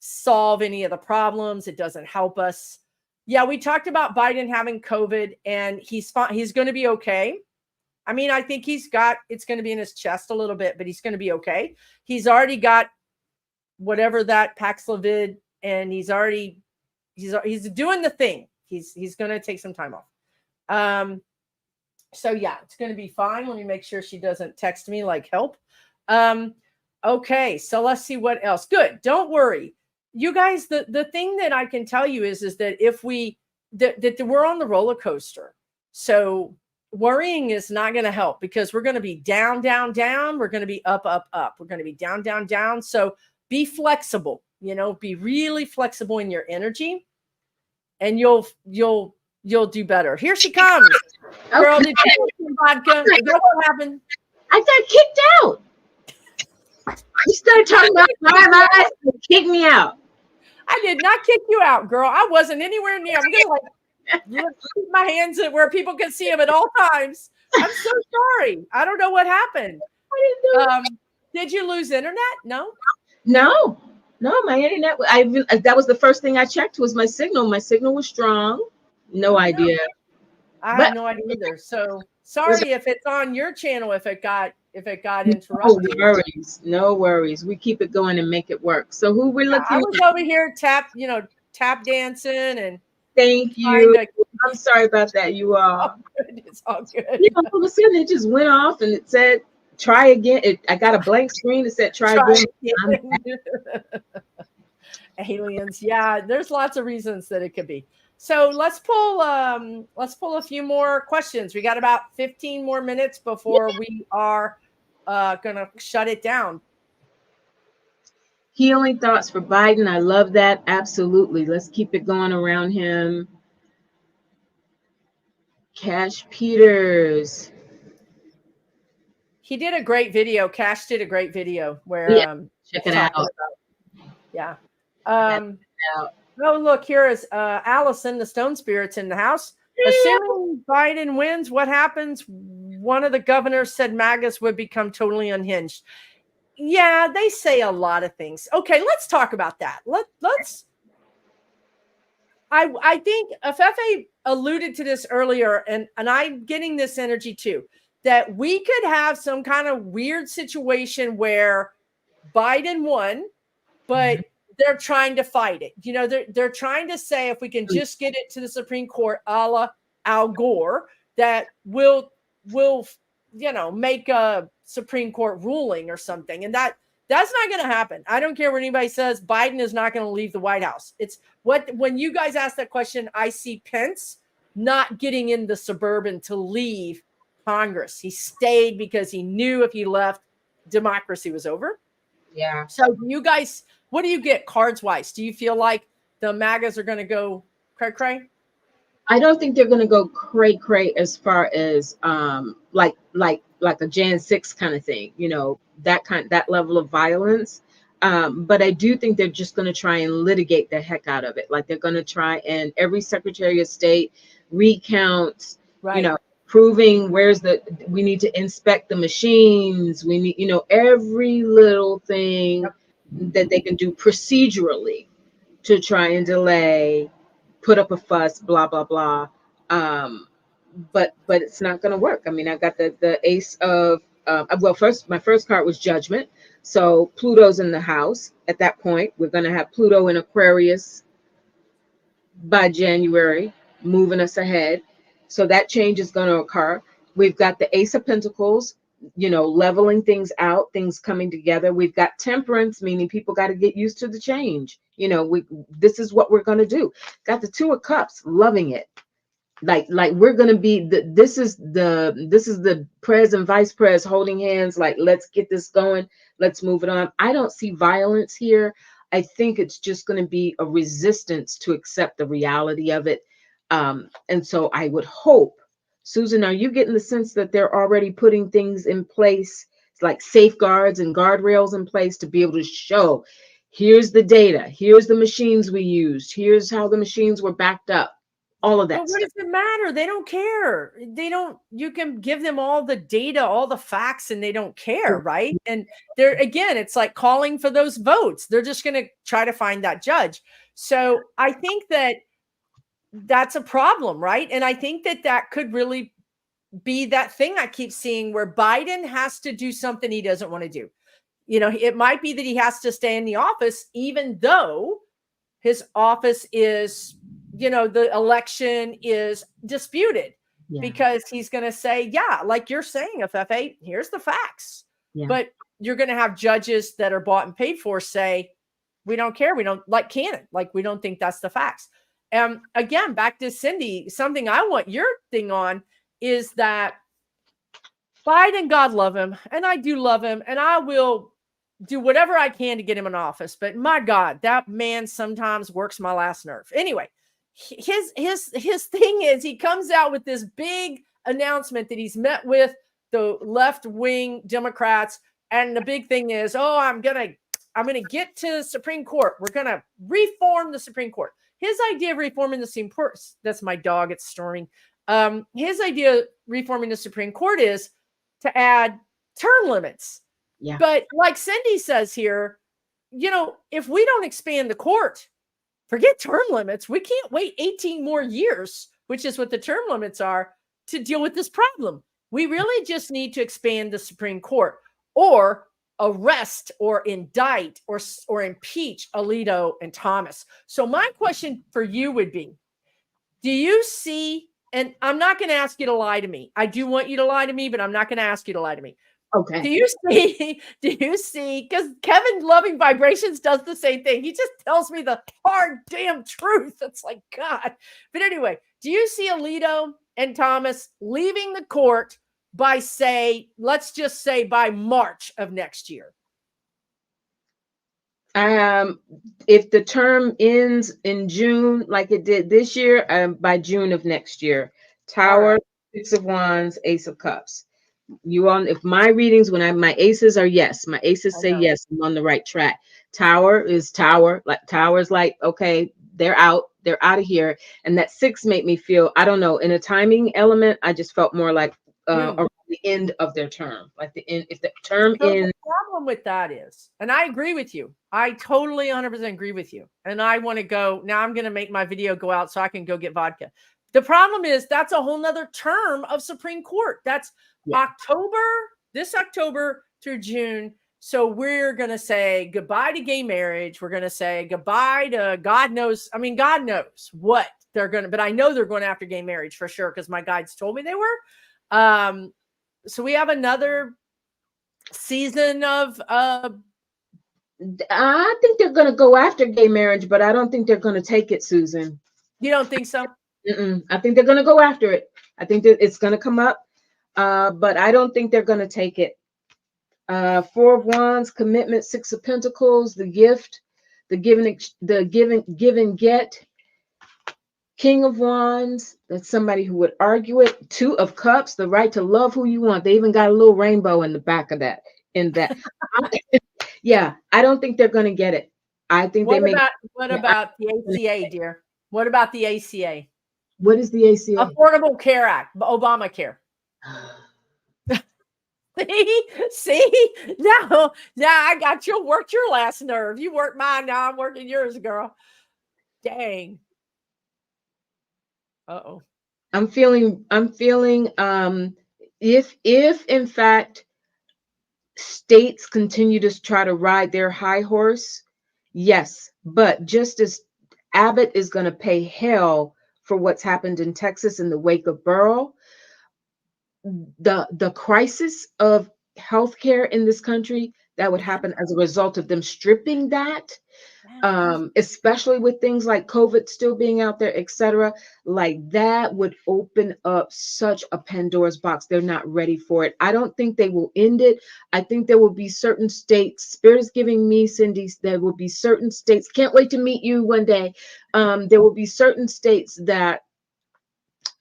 S1: solve any of the problems. It doesn't help us. Yeah, we talked about Biden having COVID, and he's fine. He's going to be okay. I mean, I think it's going to be in his chest a little bit, but he's going to be okay. He's already got whatever that Paxlovid, and he's doing the thing. He's going to take some time off. So yeah, it's going to be fine. Let me make sure she doesn't text me like help. Okay, so let's see what else. Good. Don't worry. You guys, the thing that I can tell you is that if that we're on the roller coaster. So worrying is not going to help, because we're going to be down, down, down. We're going to be up, up, up. We're going to be down, down, down. So be flexible, be really flexible in your energy, and you'll do better. Here she comes. Okay. Girl, did you get some vodka? Is that what happened?
S2: I got kicked out. You started talking about Five Eyes and kicked me out.
S1: I did not kick you out, girl. I wasn't anywhere near. I'm gonna keep my hands where people can see them at all times. I'm so sorry. I don't know what happened. Did you lose internet? No,
S2: my internet. That was the first thing I checked, was my signal. My signal was strong. No idea.
S1: I have no idea either. So sorry if it's on your channel, if it got interrupted.
S2: No worries. We keep it going and make it work. So who we're looking
S1: I was over here tap dancing and
S2: thank you. I'm sorry about that, you all.
S1: It's all good.
S2: All of a sudden it just went off and it said try again. I got a blank screen that said try again.
S1: Aliens. Yeah, there's lots of reasons that it could be. So let's pull a few more questions. We got about 15 more minutes before we are gonna shut it down.
S2: Healing thoughts for Biden. I love that. Absolutely. Let's keep it going around him. Cash Peters.
S1: He did a great video. Cash did a great video where
S2: Check it
S1: talking
S2: out.
S1: about. Yeah.
S2: Check it out.
S1: Oh, look, here is Allison, the Stone Spirits in the house. Assuming Biden wins, what happens? One of the governors said MAGAs would become totally unhinged. Yeah, they say a lot of things. Okay, let's talk about that. Let's. I think Afefe alluded to this earlier, and I'm getting this energy too, that we could have some kind of weird situation where Biden won, but they're trying to fight it. You know, they're trying to say if we can just get it to the Supreme Court, a la Al Gore, that will make a Supreme Court ruling or something, and that's not going to happen. I don't care what anybody says. Biden is not going to leave the White House. It's when you guys ask that question, I see Pence not getting in the Suburban to leave Congress. He stayed because he knew if he left, democracy was over.
S2: Yeah.
S1: So you guys, what do you get cards wise? Do you feel like the MAGAs are going to go cray cray?
S2: I don't think they're going to go cray cray as far as like a Jan 6 kind of thing, you know, that level of violence. But I do think they're just going to try and litigate the heck out of it. Like they're going to try, and every Secretary of State recounts,
S1: Right.
S2: you know, proving we need to inspect the machines. We need, you know, every little thing that they can do procedurally to try and delay, put up a fuss, blah, blah, blah. But it's not going to work. I mean, I got the ace of, my first card was Judgment. So Pluto's in the house. At that point, we're going to have Pluto in Aquarius by January, moving us ahead. So that change is going to occur. We've got the Ace of Pentacles, you know, leveling things out, things coming together. We've got Temperance, meaning people got to get used to the change. You know, this is what we're going to do. Got the Two of Cups, loving it. Like we're going to be this is the pres and vice pres holding hands. Like, let's get this going. Let's move it on. I don't see violence here. I think it's just going to be a resistance to accept the reality of it. And so I would hope, Susan, are you getting the sense that they're already putting things in place, like safeguards and guardrails in place to be able to show, here's the data, here's the machines we used, here's how the machines were backed up, all of that.
S1: But what does it matter? They don't care. You can give them all the data, all the facts, and they don't care, right? And again, it's like calling for those votes. They're just going to try to find that judge. So I think that's a problem, right? And I think that could really be that thing I keep seeing where Biden has to do something he doesn't want to do. You know, it might be that he has to stay in the office, even though his office is, you know, the election is disputed, because he's going to say, yeah, like you're saying, Afefe, here's the facts. But you're going to have judges that are bought and paid for say, we don't care. We don't like canon. Like, we don't think that's the facts. Again, back to Cindy, something I want your thing on is that Biden, God love him, and I do love him, and I will do whatever I can to get him in office. But my God, that man sometimes works my last nerve. Anyway, his thing is he comes out with this big announcement that he's met with the left-wing Democrats, and the big thing is, oh, I'm gonna get to Supreme Court. We're gonna reform the Supreme Court. His idea of reforming the Supreme Court, that's my dog, it's storming. His idea of reforming the Supreme Court is to add term limits. Yeah. But like Cindy says here, you know, if we don't expand the court, forget term limits. We can't wait 18 more years, which is what the term limits are, to deal with this problem. We really just need to expand the Supreme Court, or arrest or indict or impeach Alito and Thomas. So my question for you would be, do you see, and I'm not going to ask you to lie to me. I do want you to lie to me, but I'm not going to ask you to lie to me. Okay. Do you see, because Kevin Loving Vibrations does the same thing. He just tells me the hard damn truth. It's like, God. But anyway, do you see Alito and Thomas leaving the court by, let's just say by March of next year?
S2: If the term ends in June, like it did this year, by June of next year. Tower, right. 6 of Wands, Ace of Cups. You on, if my readings, my aces are yes, my aces
S1: I
S2: say
S1: know.
S2: yes, I'm on the right track. Tower is tower, like tower's like, okay, they're out of here. And that 6 made me feel, I don't know, in a timing element, I just felt more like around the end of their term, like the end, if the term
S1: So the
S2: ends.
S1: problem with that is, and I agree with you, I totally 100% agree with you. And I want to go, now I'm going to make my video go out so I can go get vodka. The problem is that's a whole nother term of Supreme Court. That's October, this October through June. So we're going to say goodbye to gay marriage. We're going to say goodbye to God knows what they're going to, but I know they're going after gay marriage for sure, because my guides told me they were. So we have another season of
S2: I think they're going to go after gay marriage, but I don't think they're going to take it, Susan.
S1: You don't think so?
S2: I think they're going to go after it. I think that it's going to come up, but I don't think they're going to take it. 4 of Wands, commitment, 6 of Pentacles, the gift, the giving, get. King of Wands, that's somebody who would argue it. 2 of Cups, the right to love who you want. They even got a little rainbow in the back of that. Yeah, I don't think they're going to get it. I think
S1: what about the ACA, dear? What about the ACA?
S2: What is the ACA?
S1: Affordable Care Act, Obamacare. See, now I got you. Worked your last nerve. You worked mine. Now I'm working yours, girl. Dang. Uh-oh.
S2: I'm feeling if in fact states continue to try to ride their high horse, yes, but just as Abbott is going to pay hell for what's happened in Texas in the wake of Burrow, the crisis of healthcare in this country that would happen as a result of them stripping that, especially with things like COVID still being out there, etc., like that would open up such a Pandora's box. They're not ready for it. I don't think they will end it. I think there will be certain states, Spirit is giving me, Cindy, there will be certain states, can't wait to meet you one day. There will be certain states that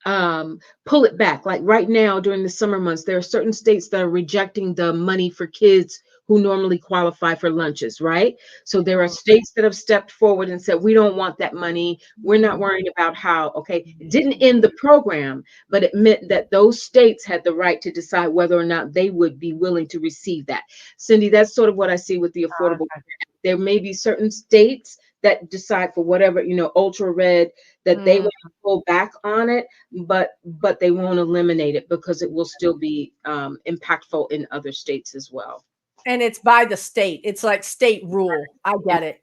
S2: pull it back. Like right now during the summer months, there are certain states that are rejecting the money for kids who normally qualify for lunches, right? So there are states that have stepped forward and said, we don't want that money. We're not worried about how, okay, it didn't end the program, but it meant that those states had the right to decide whether or not they would be willing to receive that. Cindy, that's sort of what I see with the Affordable Care Act. There may be certain states that decide for whatever, ultra red, that they want to pull back on it, but they won't eliminate it because it will still be impactful in other states as well.
S1: And it's by the state. It's like state rule. I get it.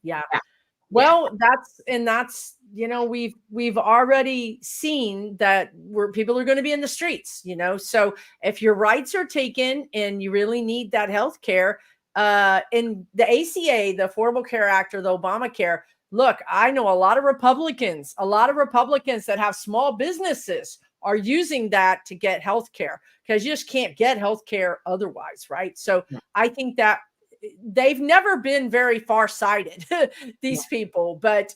S1: Yeah. Well, that's we've already seen that people are going to be in the streets, so if your rights are taken and you really need that health care, in the ACA, the Affordable Care Act, or the Obamacare, look, I know a lot of Republicans that have small businesses are using that to get health care, because you just can't get health care otherwise, right? So I think that they've never been very far-sighted, these people, but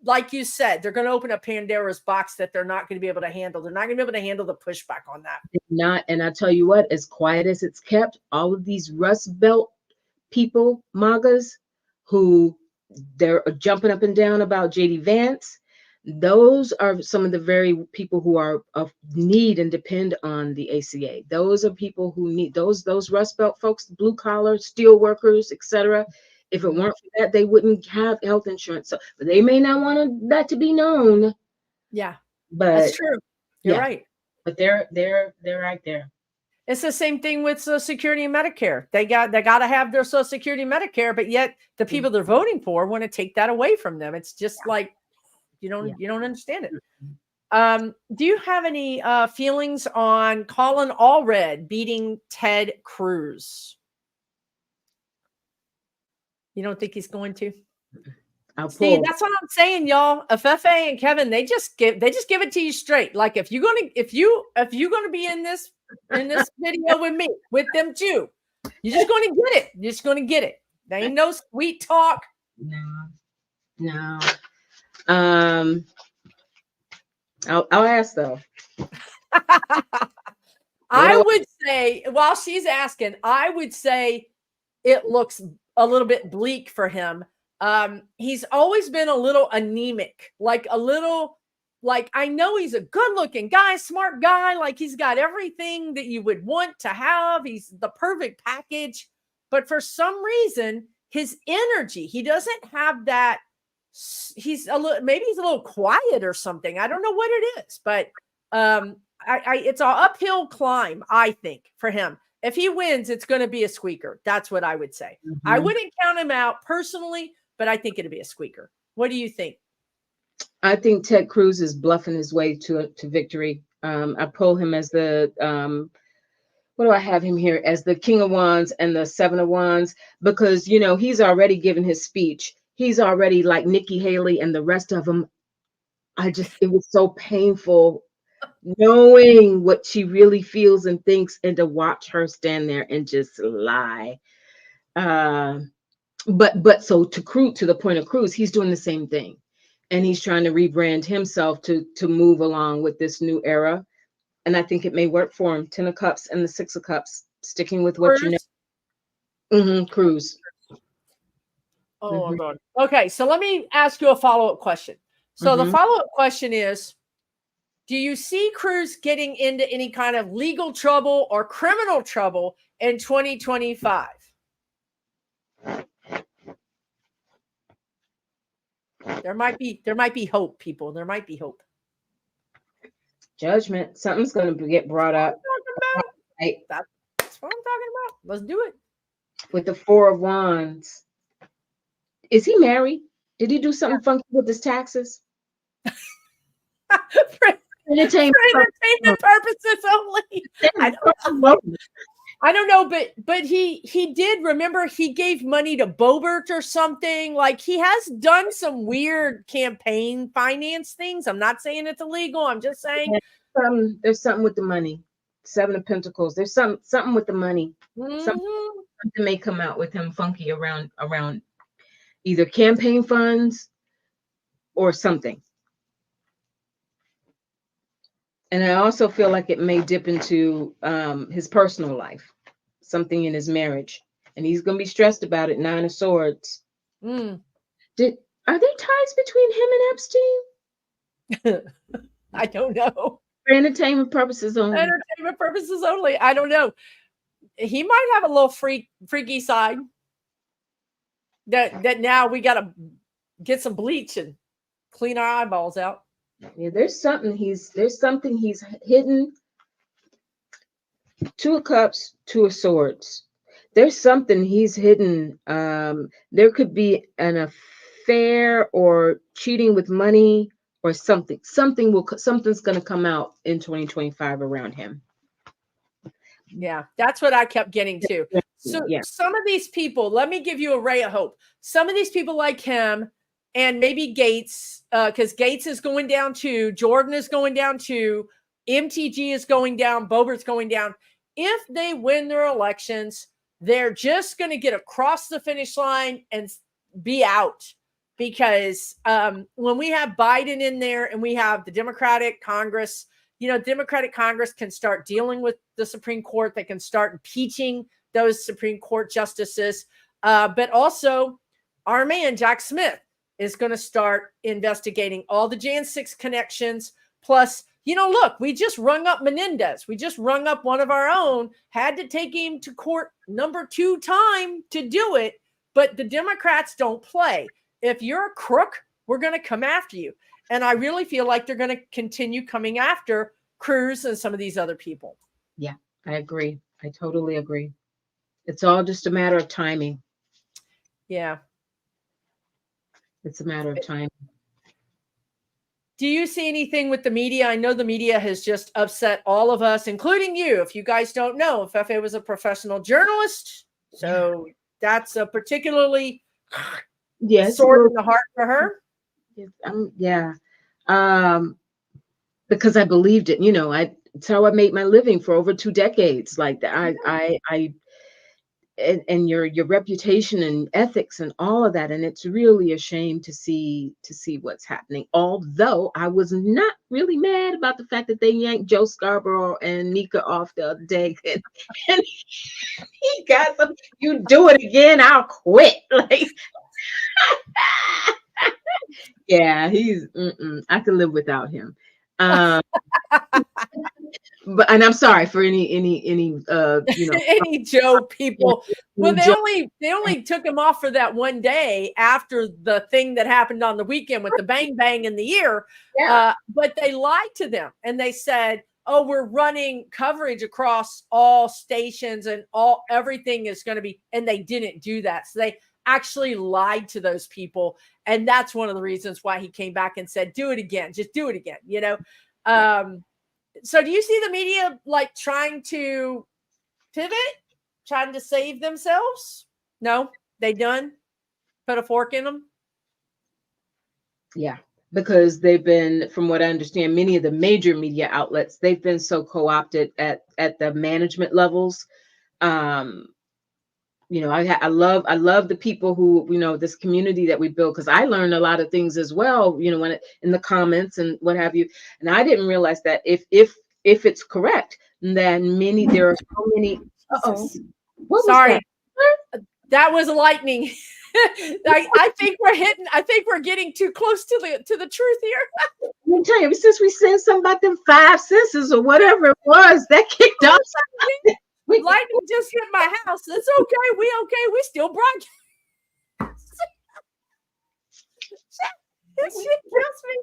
S1: like you said, they're going to open up Pandora's box that they're not going to be able to handle. They're not going to be able to handle the pushback on that.
S2: Not, and I tell you what, as quiet as it's kept, all of these Rust Belt people, MAGAs, who they're jumping up and down about JD Vance, those are some of the very people who are of need and depend on the ACA. Those are people who need those Rust Belt folks, blue collar, steel workers, etc. If it weren't for that, they wouldn't have health insurance. So but they may not want that to be known.
S1: Yeah,
S2: but
S1: that's true. You're right.
S2: But they're right there.
S1: It's the same thing with Social Security and Medicare. They got to have their Social Security and Medicare, but yet the people they're voting for want to take that away from them. It's just like you don't understand it. Do you have any feelings on Colin Allred beating Ted Cruz? You don't think he's going to? See, that's what I'm saying, y'all. Afefe and Kevin, they just give it to you straight. Like if you're gonna be in this video with me, with them too, you're just gonna get it. You're just gonna get it. There ain't no sweet talk.
S2: No. I'll ask though.
S1: I would say, while she's asking, I would say it looks a little bit bleak for him. He's always been a little anemic, like a little, like, I know he's a good looking guy, smart guy. Like, he's got everything that you would want to have. He's the perfect package. But for some reason, his energy, he doesn't have that. He's a little, maybe he's a little quiet or something. I don't know what it is, but it's an uphill climb, I think, for him. If he wins, it's going to be a squeaker. That's what I would say. Mm-hmm. I wouldn't count him out personally, but I think it'd be a squeaker. What do you think?
S2: I think Ted Cruz is bluffing his way to victory. I pull him as the what do I have him here as the King of Wands and the Seven of Wands, because he's already given his speech. He's already like Nikki Haley and the rest of them. It was so painful knowing what she really feels and thinks, and to watch her stand there and just lie. But so to the point of Cruz, he's doing the same thing, and he's trying to rebrand himself to move along with this new era. And I think it may work for him. 10 of Cups and the 6 of Cups, sticking with what
S1: Cruz?
S2: Cruz.
S1: Oh my God. Okay, so let me ask you a follow-up question. So the follow-up question is, do you see Cruz getting into any kind of legal trouble or criminal trouble in 2025? There might be hope, people. There might be hope.
S2: Judgment. Something's going to get brought up.
S1: Right. That's what I'm talking about. Let's do it.
S2: With the 4 of Wands. Is he married? Did he do something funky with his taxes?
S1: For entertainment purposes only. I don't know, but he did. Remember, he gave money to Boebert or something. Like, he has done some weird campaign finance things. I'm not saying it's illegal. I'm just saying
S2: there's something with the money. 7 of Pentacles. There's something with the money. Something may come out with him funky around either campaign funds or something. And I also feel like it may dip into his personal life, something in his marriage, and he's going to be stressed about it. 9 of Swords. Are there ties between him and Epstein?
S1: I don't know.
S2: For entertainment purposes only.
S1: Entertainment purposes only. I don't know. He might have a little freaky side. That now we got to get some bleach and clean our eyeballs out.
S2: Yeah, there's something he's hidden. 2 of Cups, 2 of Swords. There's something he's hidden. There could be an affair or cheating with money or something. Something's going to come out in 2025 around him.
S1: Yeah, that's what I kept getting to. So some of these people, let me give you a ray of hope. Some of these people like him, and maybe Gates, because Gates is going down too. Jordan is going down too. MTG is going down. Boebert's going down. If they win their elections, they're just going to get across the finish line and be out. Because when we have Biden in there and we have the Democratic Congress, Democratic Congress can start dealing with the Supreme Court. They can start impeaching those Supreme Court justices. But also our man, Jack Smith, is going to start investigating all the Jan 6 connections. Plus, look, we just rung up Menendez. We just rung up one of our own, had to take him to court number 2 time to do it. But the Democrats don't play. If you're a crook, we're going to come after you. And I really feel like they're going to continue coming after Cruz and some of these other people.
S2: Yeah, I agree. I totally agree. It's all just a matter of timing.
S1: Yeah.
S2: It's a matter of time.
S1: Do you see anything with the media? I know the media has just upset all of us, including you. If you guys don't know, Afefe was a professional journalist. So that's a particularly sword in the heart for her.
S2: Because I believed it. It's how I made my living for over 2 decades. Like and your reputation and ethics and all of that. And it's really a shame to see what's happening. Although I was not really mad about the fact that they yanked Joe Scarborough and Nika off the other day. And he got some, you do it again, I'll quit. Like, yeah, he's I could live without him. But and I'm sorry for any
S1: any Joe people. Well,
S2: Joe.
S1: they only took him off for that one day after the thing that happened on the weekend with the bang bang in the ear.
S2: Yeah.
S1: But they lied to them and they said, "Oh, we're running coverage across all stations and everything is going to be," and they didn't do that. So they actually lied to those people, and that's one of the reasons why he came back and said, "Do it again, just do it again." So do you see the media like trying to pivot, trying to save themselves? No, they done put a fork in them.
S2: Yeah, because they've been, from what I understand, many of the major media outlets, they've been so co-opted at the management levels. I love the people who, this community that we built, because I learned a lot of things as well, when in the comments and what have you. And I didn't realize that if it's correct, then there are so many. What
S1: Sorry,
S2: was that?
S1: That was lightning. I think we're getting too close to the truth here.
S2: Let me tell you, since we said something about them 5 senses or whatever it was, that kicked off.
S1: Lightning just hit my house. It's okay. We still broadcast. This shit kills me.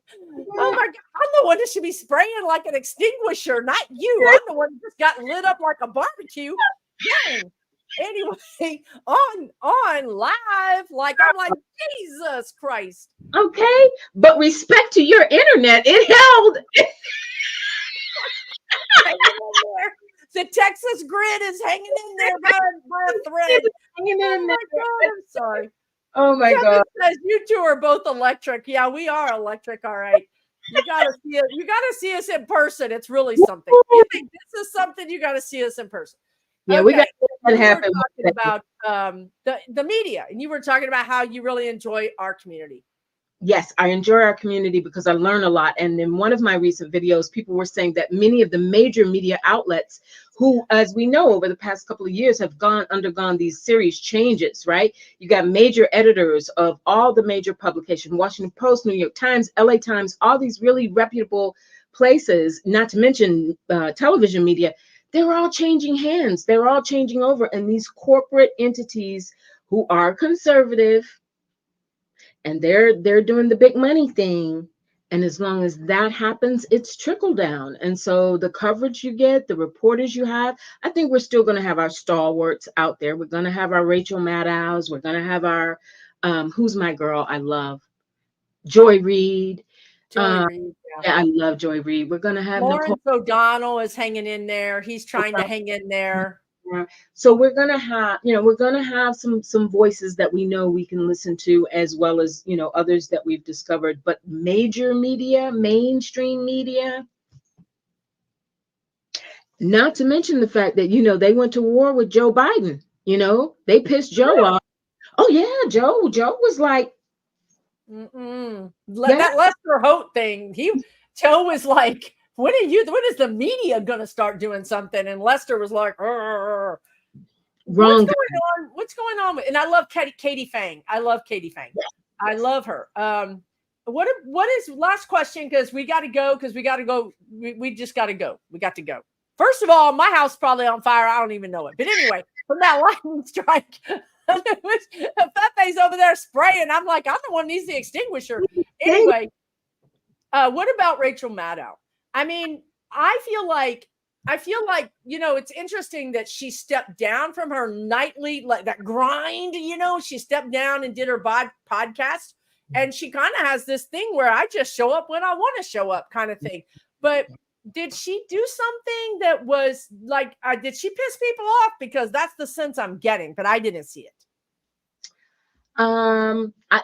S1: Oh my God. I'm the one that should be spraying like an extinguisher, not you. I'm the one that just got lit up like a barbecue. Dang. Anyway, on live, like I'm like, Jesus Christ.
S2: Okay, but respect to your internet, it held.
S1: The Texas grid is hanging in there by a thread.
S2: Hanging in there.
S1: God, I'm sorry.
S2: Oh my God.
S1: Says you two are both electric. Yeah, we are electric. All right. You gotta see it. You gotta see us in person. It's really something. You think this is something, you gotta see us in person.
S2: Yeah,
S1: okay.
S2: We got that happen.
S1: About the media, and you were talking about how you really enjoy our community.
S2: Yes, I enjoy our community because I learn a lot. And in one of my recent videos, people were saying that many of the major media outlets, who, as we know, over the past couple of years have undergone these serious changes, right? You got major editors of all the major publications, Washington Post, New York Times, LA Times, all these really reputable places, not to mention television media. They're all changing hands. They're all changing over. And these corporate entities who are conservative, and they're doing the big money thing. And as long as that happens, it's trickle down. And so the coverage you get, the reporters you have, I think we're still going to have our stalwarts out there. We're going to have our Rachel Maddows. We're going to have our, who's my girl I love? Joy Reid.
S1: Reid,
S2: yeah, I love Joy Reid. We're going to have
S1: Lawrence O'Donnell is hanging in there. He's trying to hang in there.
S2: So we're gonna have some voices that we know we can listen to, as well as others that we've discovered. But major media, mainstream media, not to mention the fact that they went to war with Joe Biden. They pissed Joe off. Oh yeah, Joe was like,
S1: that Lester Holt thing. Joe was like, when is the media going to start doing something? And Lester was like, wrong. What's going on? And I love Katie Fang. I love Katie Fang. Yeah. I love her. What is last question? Because we got to go. We just got to go. We got to go. First of all, my house is probably on fire. I don't even know it. But anyway, from that lightning strike, Afefe's over there spraying. I'm like, I'm the one who needs the extinguisher. Anyway, what about Rachel Maddow? I mean, I feel like it's interesting that she stepped down from her nightly, like that grind, she stepped down and did her podcast, and she kind of has this thing where I just show up when I want to show up kind of thing. But did she do something that was like, did she piss people off? Because that's the sense I'm getting, but I didn't see it.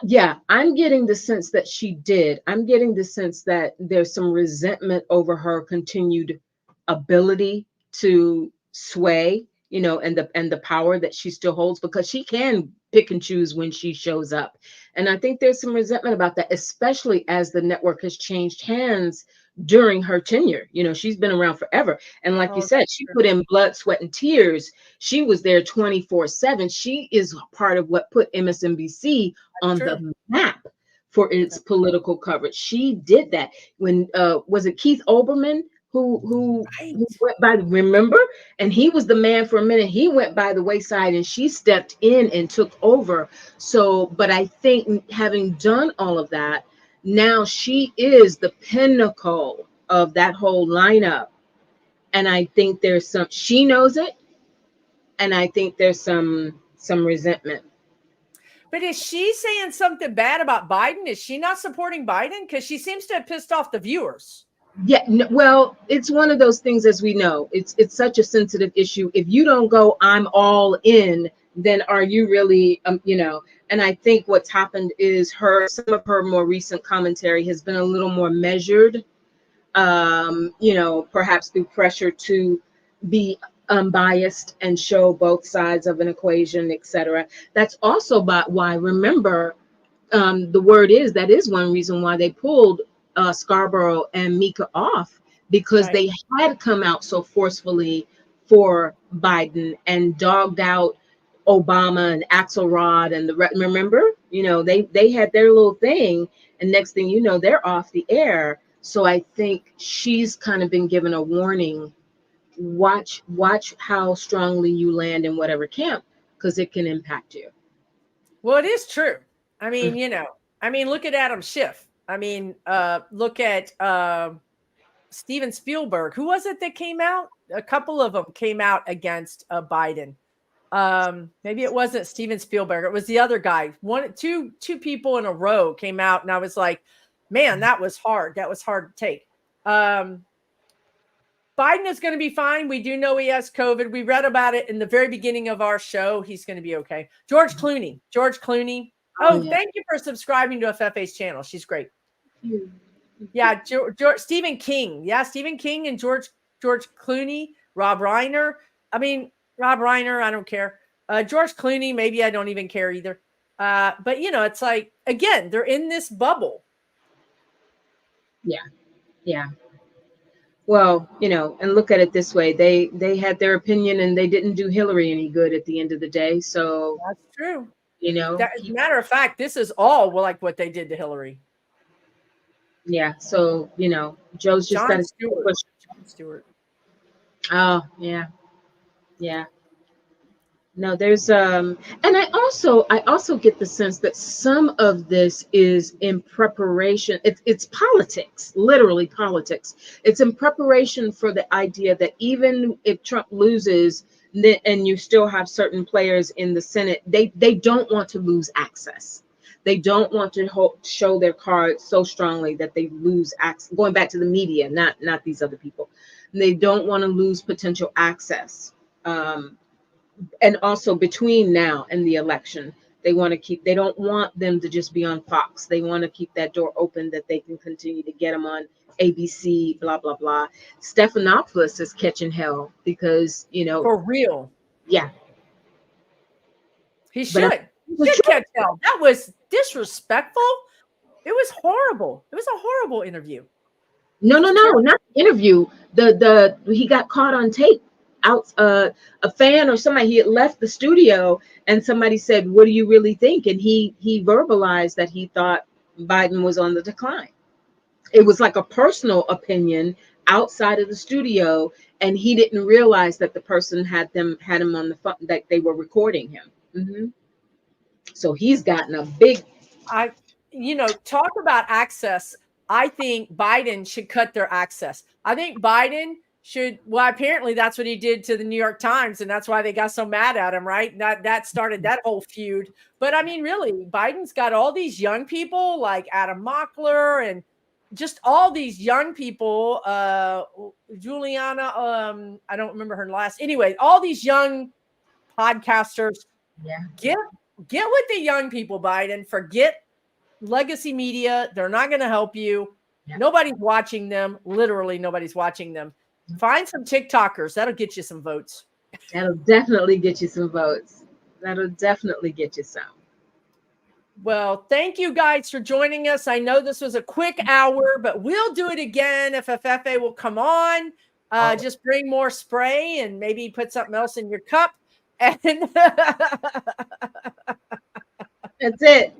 S2: Yeah, I'm getting the sense that she did. I'm getting the sense that there's some resentment over her continued ability to sway, you know, and the power that she still holds, because she can pick and choose when she shows up. And I think there's some resentment about that, especially as the network has changed hands during her tenure. You know, she's been around forever. And like you
S1: Oh,
S2: said, she put in blood, sweat, and tears. She was there 24/7. She is part of what put MSNBC on the map for its political coverage. She did that. When was it Keith Olbermann who went by, remember? And he was the man for a minute. He went by the wayside and she stepped in and took over. So, but I think having done all of that, now she is the pinnacle of that whole lineup. And I think there's some, she knows it, and I think there's some resentment.
S1: But is she saying something bad about Biden? Is she not supporting Biden? Because she seems to have pissed off the viewers.
S2: Yeah, well, it's one of those things, as we know, it's such a sensitive issue. If you don't go, I'm all in, then are you really, you know? And I think what's happened is some of her more recent commentary has been a little more measured, you know, perhaps through pressure to be unbiased and show both sides of an equation, etc. That's also why, remember, the word is that is one reason why they pulled Scarborough and Mika off, because they had come out so forcefully for Biden and dogged out Obama and Axelrod and remember, you know, they had their little thing, and next thing you know, they're off the air. So I think she's kind of been given a warning. Watch how strongly you land in whatever camp, because it can impact you.
S1: Well, it is true. I mean, you know, look at Adam Schiff. I mean, look at Steven Spielberg. Who was it that came out? A couple of them came out against Biden. Maybe it wasn't Steven Spielberg. It was the other guy. Two people in a row came out, and I was like, man, that was hard. That was hard to take. Biden is going to be fine. We do know he has COVID. We read about it in the very beginning of our show. He's going to be okay. George Clooney. Oh, yeah. Thank you for subscribing to Afefe's channel. She's great. Yeah, Stephen King. Yeah, Stephen King and George Clooney, Rob Reiner. I mean, Rob Reiner, I don't care. George Clooney, maybe I don't even care either. But, you know, it's like, again, they're in this bubble.
S2: Yeah. Well, you know, and look at it this way. They had their opinion and they didn't do Hillary any good at the end of the day. So
S1: that's true.
S2: You know,
S1: as a matter of fact, this is all like what they did to Hillary.
S2: Yeah. So, you know, Joe's just got to push.
S1: Jon Stewart.
S2: Oh, yeah. Yeah. No, there's and I also get the sense that some of this is in preparation. It's politics, literally politics. It's in preparation for the idea that even if Trump loses, and you still have certain players in the Senate, they don't want to lose access. They don't want to show their cards so strongly that they lose access. Going back to the media, not these other people. They don't want to lose potential access. And also between now and the election, they don't want them to just be on Fox. They want to keep that door open that they can continue to get them on ABC, blah, blah, blah. Stephanopoulos is catching hell because, you know.
S1: For real.
S2: Yeah.
S1: He should. He should catch hell. That was disrespectful. It was horrible. It was a horrible interview.
S2: No, not the interview. He got caught on tape. Out a fan or somebody, he had left the studio and somebody said, what do you really think? And he verbalized that he thought Biden was on the decline. It was like a personal opinion outside of the studio, and he didn't realize that the person had him on the phone, that they were recording him. Mm-hmm. So he's gotten a big
S1: talk about access. I think Biden should cut their access. I think Biden apparently that's what he did to the New York Times, and that's why they got so mad at him, right? That started that whole feud. But I mean, really, Biden's got all these young people like Adam Mockler and just all these young people, Juliana, I don't remember her last. Anyway, all these young podcasters.
S2: Yeah.
S1: Get with the young people, Biden. Forget legacy media. They're not going to help you. Yeah. Nobody's watching them. Literally, nobody's watching them. Find some TikTokers. That'll get you some votes.
S2: That'll definitely get you some votes. That'll definitely get you some.
S1: Well, thank you guys for joining us. I know this was a quick hour, but we'll do it again if Afefe will come on. Just bring more spray and maybe put something else in your cup. And
S2: That's it.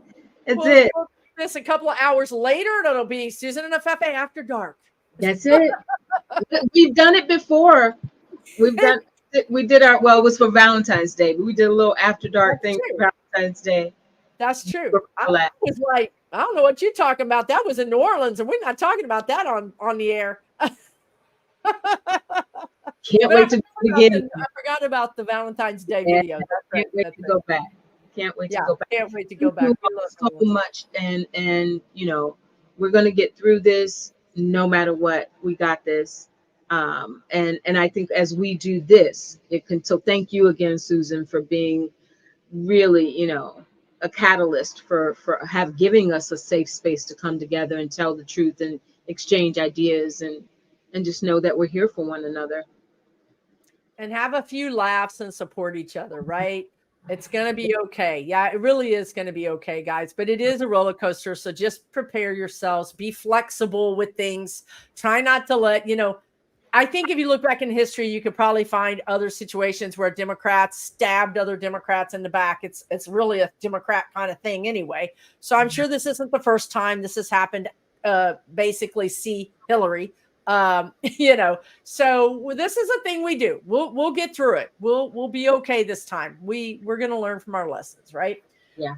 S2: That's it.
S1: We'll do this a couple of hours later, and it'll be Susan and Afefe After Dark.
S2: That's it. We've done it before. We did our, well, it was for Valentine's Day, but we did a little after dark thing for Valentine's Day.
S1: That's true. I was like, I don't know what you're talking about. That was in New Orleans, and we're not talking about that on the air.
S2: Can't wait to begin.
S1: I forgot about the Valentine's Day video.
S2: Can't wait to go back. Can't wait to go back.
S1: Can't wait to go back.
S2: So much, and you know, we're gonna get through this no matter what. We got this. And I think as we do this, it can. So thank you again, Susan, for being really, you know, a catalyst for giving us a safe space to come together and tell the truth and exchange ideas and just know that we're here for one another.
S1: And have a few laughs and support each other, right? It's going to be okay. Yeah, it really is going to be okay, guys. But it is a roller coaster. So just prepare yourselves. Be flexible with things. Try not to let, you know, I think if you look back in history, you could probably find other situations where Democrats stabbed other Democrats in the back. It's really a Democrat kind of thing anyway. So I'm sure this isn't the first time this has happened. Basically, see Hillary. You know, so this is a thing we do. We'll get through it. We'll be okay this time. We're going to learn from our lessons, right?
S2: Yeah.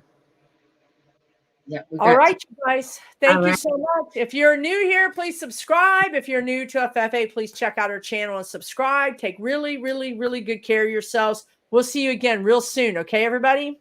S2: Yeah.
S1: All right, you guys. Thank you so much. If you're new here, please subscribe. If you're new to Afefe, please check out our channel and subscribe. Take really, really, really good care of yourselves. We'll see you again real soon. Okay, everybody?